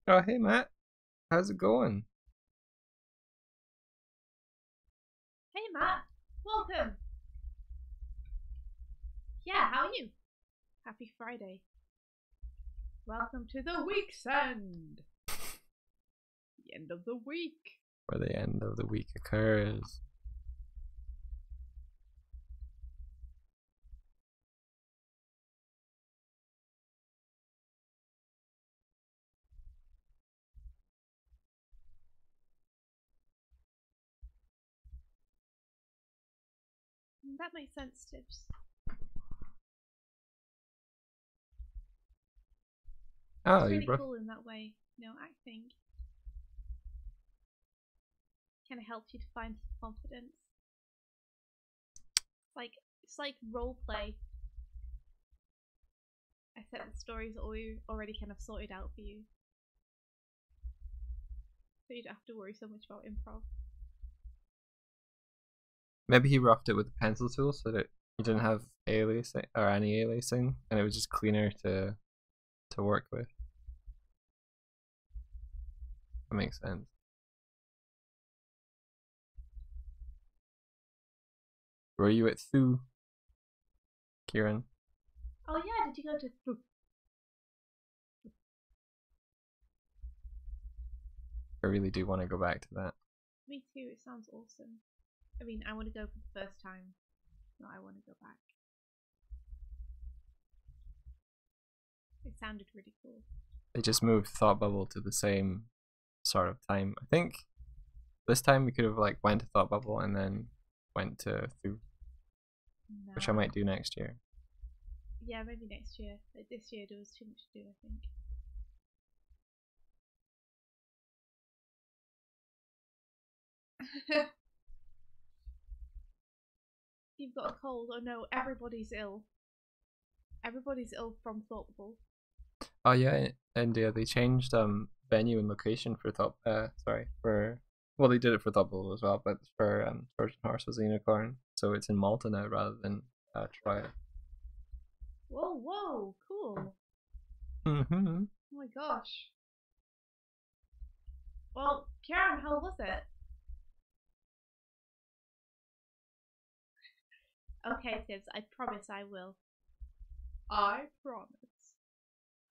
S1: Oh, hey Matt, how's it going?
S2: Hey Matt, welcome. Yeah, how are you? Happy Friday. Welcome to the week's end. The end of the week.
S1: Where the end of the week occurs.
S2: That makes sense, Tibbs.
S1: Oh,
S2: It's
S1: you
S2: really
S1: brought.
S2: cool in that way. Acting kind of helps you to find confidence. It's like role play, except the story's already kind of sorted out for you, so you don't have to worry so much about improv.
S1: Maybe he roughed it with a pencil tool so that you didn't have aliasing or any aliasing, and it was just cleaner to work with. That makes sense. Were you at Thu, Kieran?
S2: Oh yeah, did you go to?
S1: I really do want to go back to that.
S2: Me too. It sounds awesome. I mean, I want to go for the first time. No, I want to go back. It sounded really cool.
S1: They just moved Thought Bubble to the same sort of time. I think this time we could have like went to Thought Bubble and then went to Thu, which I might do next year.
S2: Yeah, maybe next year. Like this year there was too much to do, I think. You've got a cold. Oh no, everybody's ill. Everybody's ill from Thought Bubble.
S1: Oh yeah, and they changed venue and location for Thought. Sorry for. Well, they did it for Thought Bubble as well, but for Trojan Horse was a unicorn, so it's in Malta now rather than Troy.
S2: Whoa, cool.
S1: Mm-hmm.
S2: Oh my gosh. Well, Karen, how was it? Okay, Tibbs, I promise I will. I promise.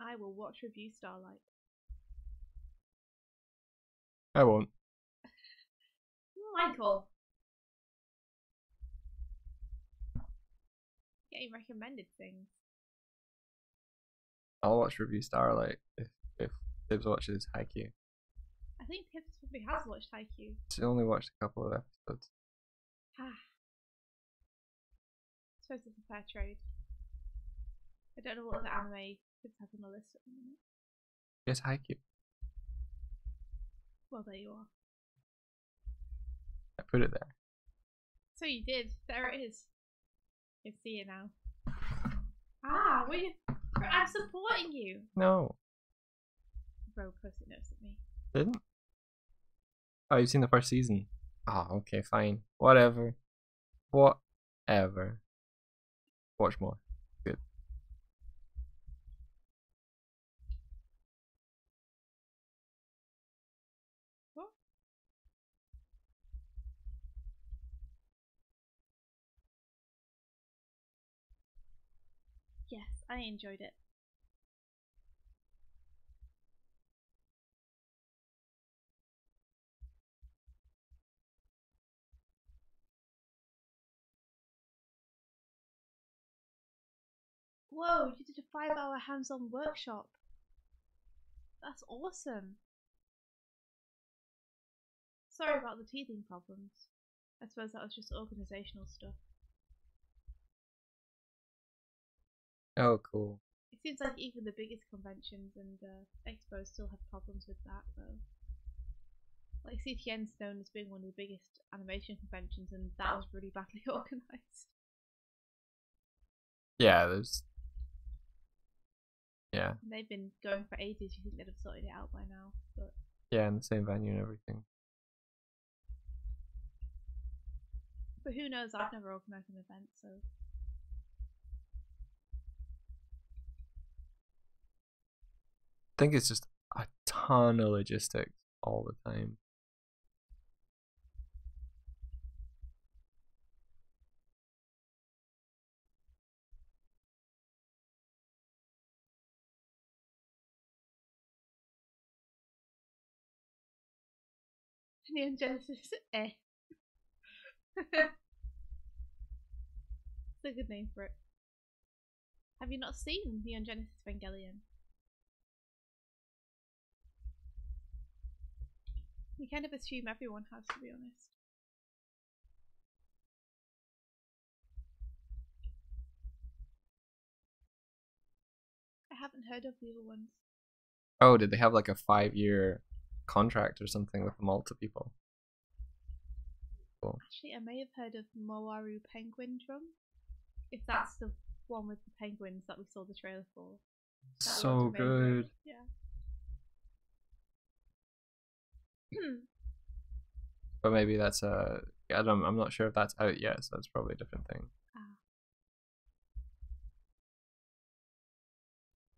S2: I will watch Review Starlight.
S1: I won't.
S2: Michael. Getting recommended things.
S1: I'll watch Review Starlight if Tibbs watches Haikyuu.
S2: I think Tibbs probably has watched Haikyuu.
S1: She only watched a couple of episodes.
S2: I suppose it's a fair trade. I don't know what other anime Tibbs has on the list at the minute.
S1: Yes, Haikyuu.
S2: Well, there you are.
S1: I put it there.
S2: So you did. There it is. I see it now. Ah, well, I'm supporting you.
S1: No.
S2: Bro, post-it notes at me.
S1: Didn't? Oh, you've seen the first season? Oh, okay, fine. Whatever. Whatever. Watch more. Good.
S2: What? Yes, I enjoyed it. Whoa, you did a 5-hour hands-on workshop. That's awesome. Sorry about the teething problems. I suppose that was just organisational stuff.
S1: Oh, cool.
S2: It seems like even the biggest conventions and expos still have problems with that, though. Like CTN's known as being one of the biggest animation conventions, and that was really badly organised.
S1: Yeah, there's. Yeah.
S2: And they've been going for ages. You think they'd have sorted it out by now, but
S1: Yeah, in the same venue and everything.
S2: who knows? I've never organised an event, so.
S1: I think it's just a ton of logistics all the time.
S2: Neon Genesis, eh. It's a good name for it. Have you not seen Neon Genesis Evangelion? You kind of assume everyone has, to be honest. I haven't heard of the other ones.
S1: Oh, did they have like a 5-year contract or something with multiple people? Cool.
S2: Actually, I may have heard of Moaru Penguin Drum. If that's the one with the penguins that we saw the trailer for. That
S1: So good.
S2: Yeah.
S1: But maybe that's I'm not sure if that's out yet, so that's probably a different thing.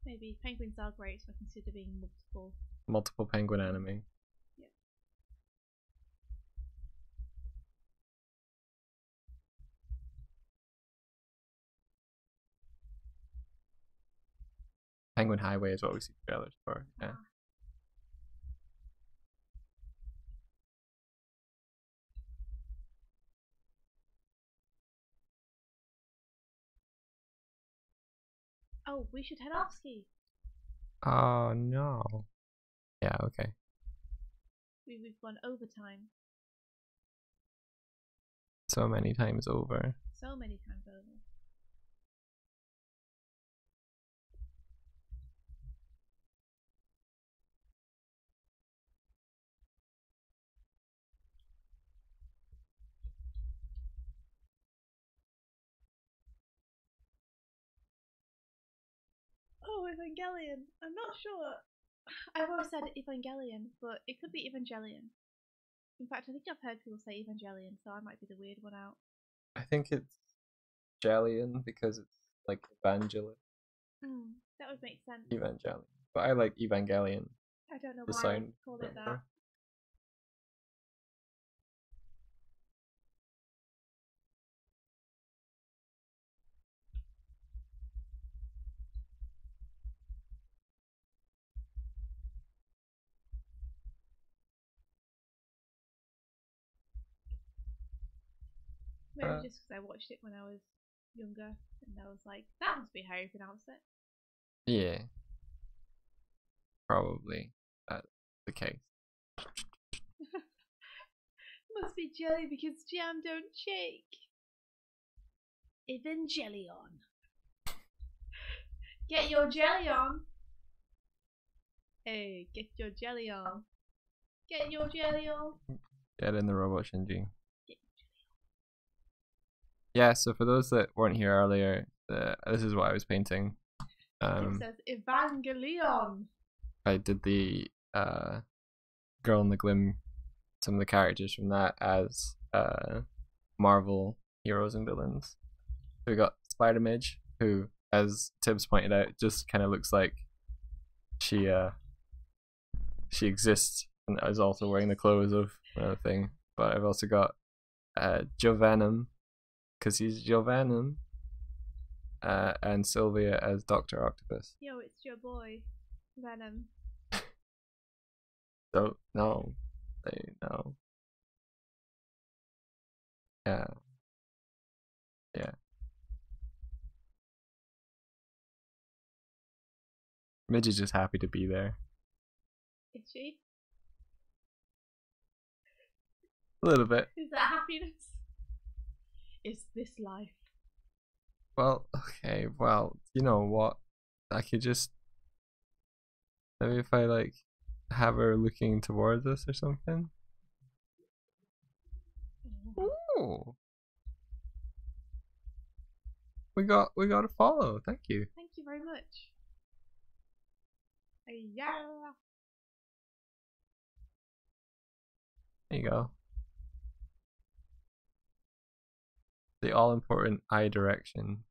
S2: Maybe penguins are great, so I consider being
S1: Multiple penguin anime.
S2: Yeah.
S1: Penguin Highway is what we see trailers for. Yeah.
S2: Oh, we should head off ski.
S1: Oh no. Yeah, okay.
S2: We've gone overtime.
S1: So many times over.
S2: So many times over. Oh, Evangelion. I'm not sure. I've always said Evangelion, but it could be Evangelion. In fact, I think I've heard people say Evangelion, so I might be the weird one out.
S1: I think it's Jellion because it's like evangelist.
S2: That would make sense.
S1: Evangelion. But I like Evangelion.
S2: I don't know
S1: The
S2: why
S1: sound
S2: I called it that. Maybe just because I watched it when I was younger, and I was like, that must be how you pronounce it.
S1: Yeah. Probably that's the case.
S2: Must be jelly because jam don't shake. Evangelion. Get your jelly on. Hey, get your jelly on. Get your jelly on.
S1: Get in the robot, Shinji. Yeah, so for those that weren't here earlier, this is what I was painting.
S2: It says Evangelion.
S1: I did the Girl in the Glim, some of the characters from that as Marvel heroes and villains. So we got Spider-Midge, who, as Tibbs pointed out, just kind of looks like she exists and is also wearing the clothes of another thing. But I've also got Joe Venom, because he's Joe Venom, and Sylvia as Dr. Octopus.
S2: Yo, it's your boy, Venom.
S1: Don't know. They know. Yeah. Yeah. Midge is just happy to be there.
S2: Is she?
S1: A little bit.
S2: Is that happiness? Is this life?
S1: Well, okay, well, you know what? I could just maybe if I like have her looking towards us or something. Ooh. We got a follow. Thank you.
S2: Thank you very much. Yeah.
S1: There you go. The all important eye direction.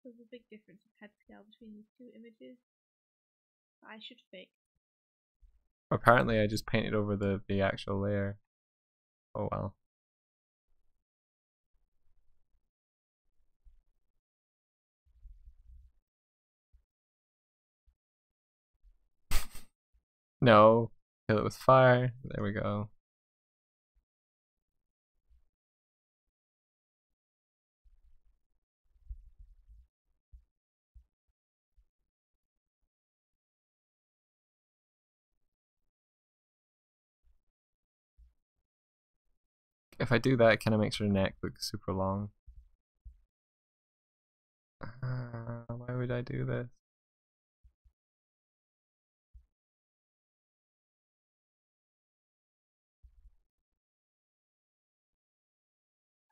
S2: There's a big difference in head scale between these two images that I should fix.
S1: Apparently I just painted over the actual layer. Oh well. No. Kill it with fire. There we go. If I do that, it kind of makes her neck look super long. Why would I do this?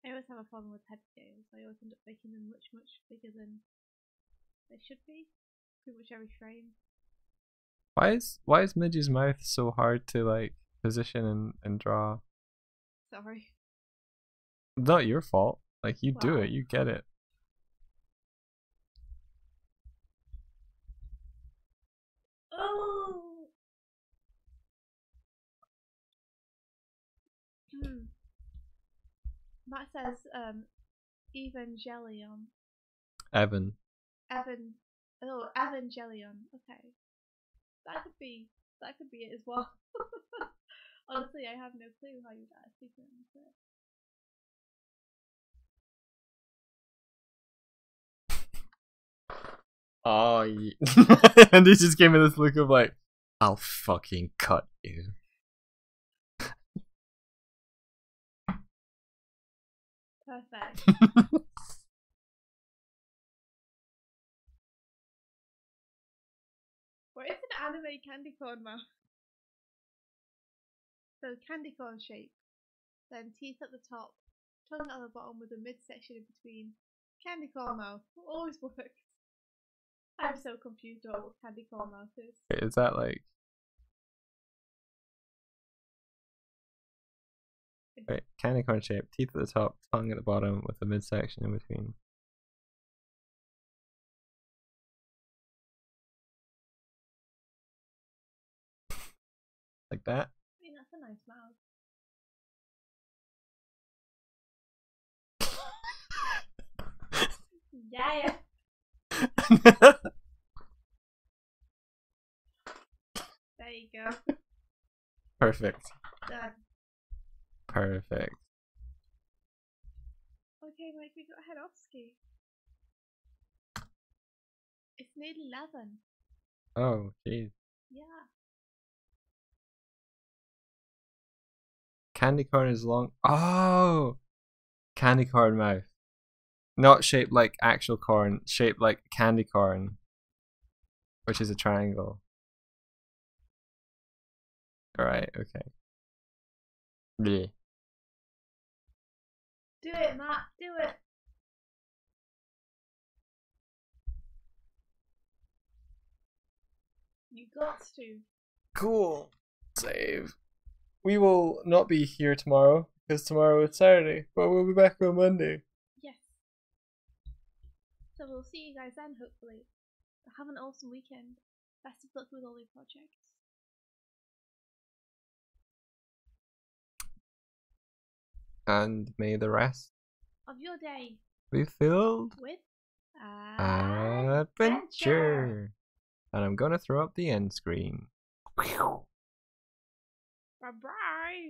S2: I always have a problem with head scales. I always end up making them much, much bigger than they should be. Pretty much every frame.
S1: Why is Midge's mouth so hard to like position and draw?
S2: Sorry.
S1: Not your fault. Like you do
S2: Wow.
S1: it, you get it.
S2: Oh. Matt says Evangelion.
S1: Evan.
S2: Evangelion. Okay. That could be it as well. Honestly, I have no clue how you'd actually pronounce it.
S1: Oh, and he just gave me this look of like, I'll fucking cut you.
S2: Perfect. What is an anime candy corn mouth? So candy corn shape, then teeth at the top, tongue at the bottom with a midsection in between. Candy corn mouth always works. I'm so confused about what candy corn mouth is.
S1: Wait, is that like? Wait, candy corn shape, teeth at the top, tongue at the bottom with a midsection in between. Like that?
S2: I mean, that's a nice mouth. Yeah. There you go.
S1: Perfect.
S2: Done.
S1: Perfect.
S2: Okay, Mike, we got to head off ski. It's nearly 11.
S1: Oh, jeez.
S2: Yeah.
S1: Candy corn is long. Oh, candy corn mouth. Not shaped like actual corn, shaped like candy corn, which is a triangle. Alright, okay. Yeah.
S2: Do it, Matt. Do it. You got to.
S1: Cool. Save. We will not be here tomorrow because tomorrow is Saturday, but we'll be back on Monday.
S2: Yes. So we'll see you guys then, hopefully. Have an awesome weekend. Best of luck with all your projects.
S1: And may the rest
S2: Of your day
S1: be filled
S2: with
S1: adventure. And I'm gonna throw up the end screen.
S2: Bye bye.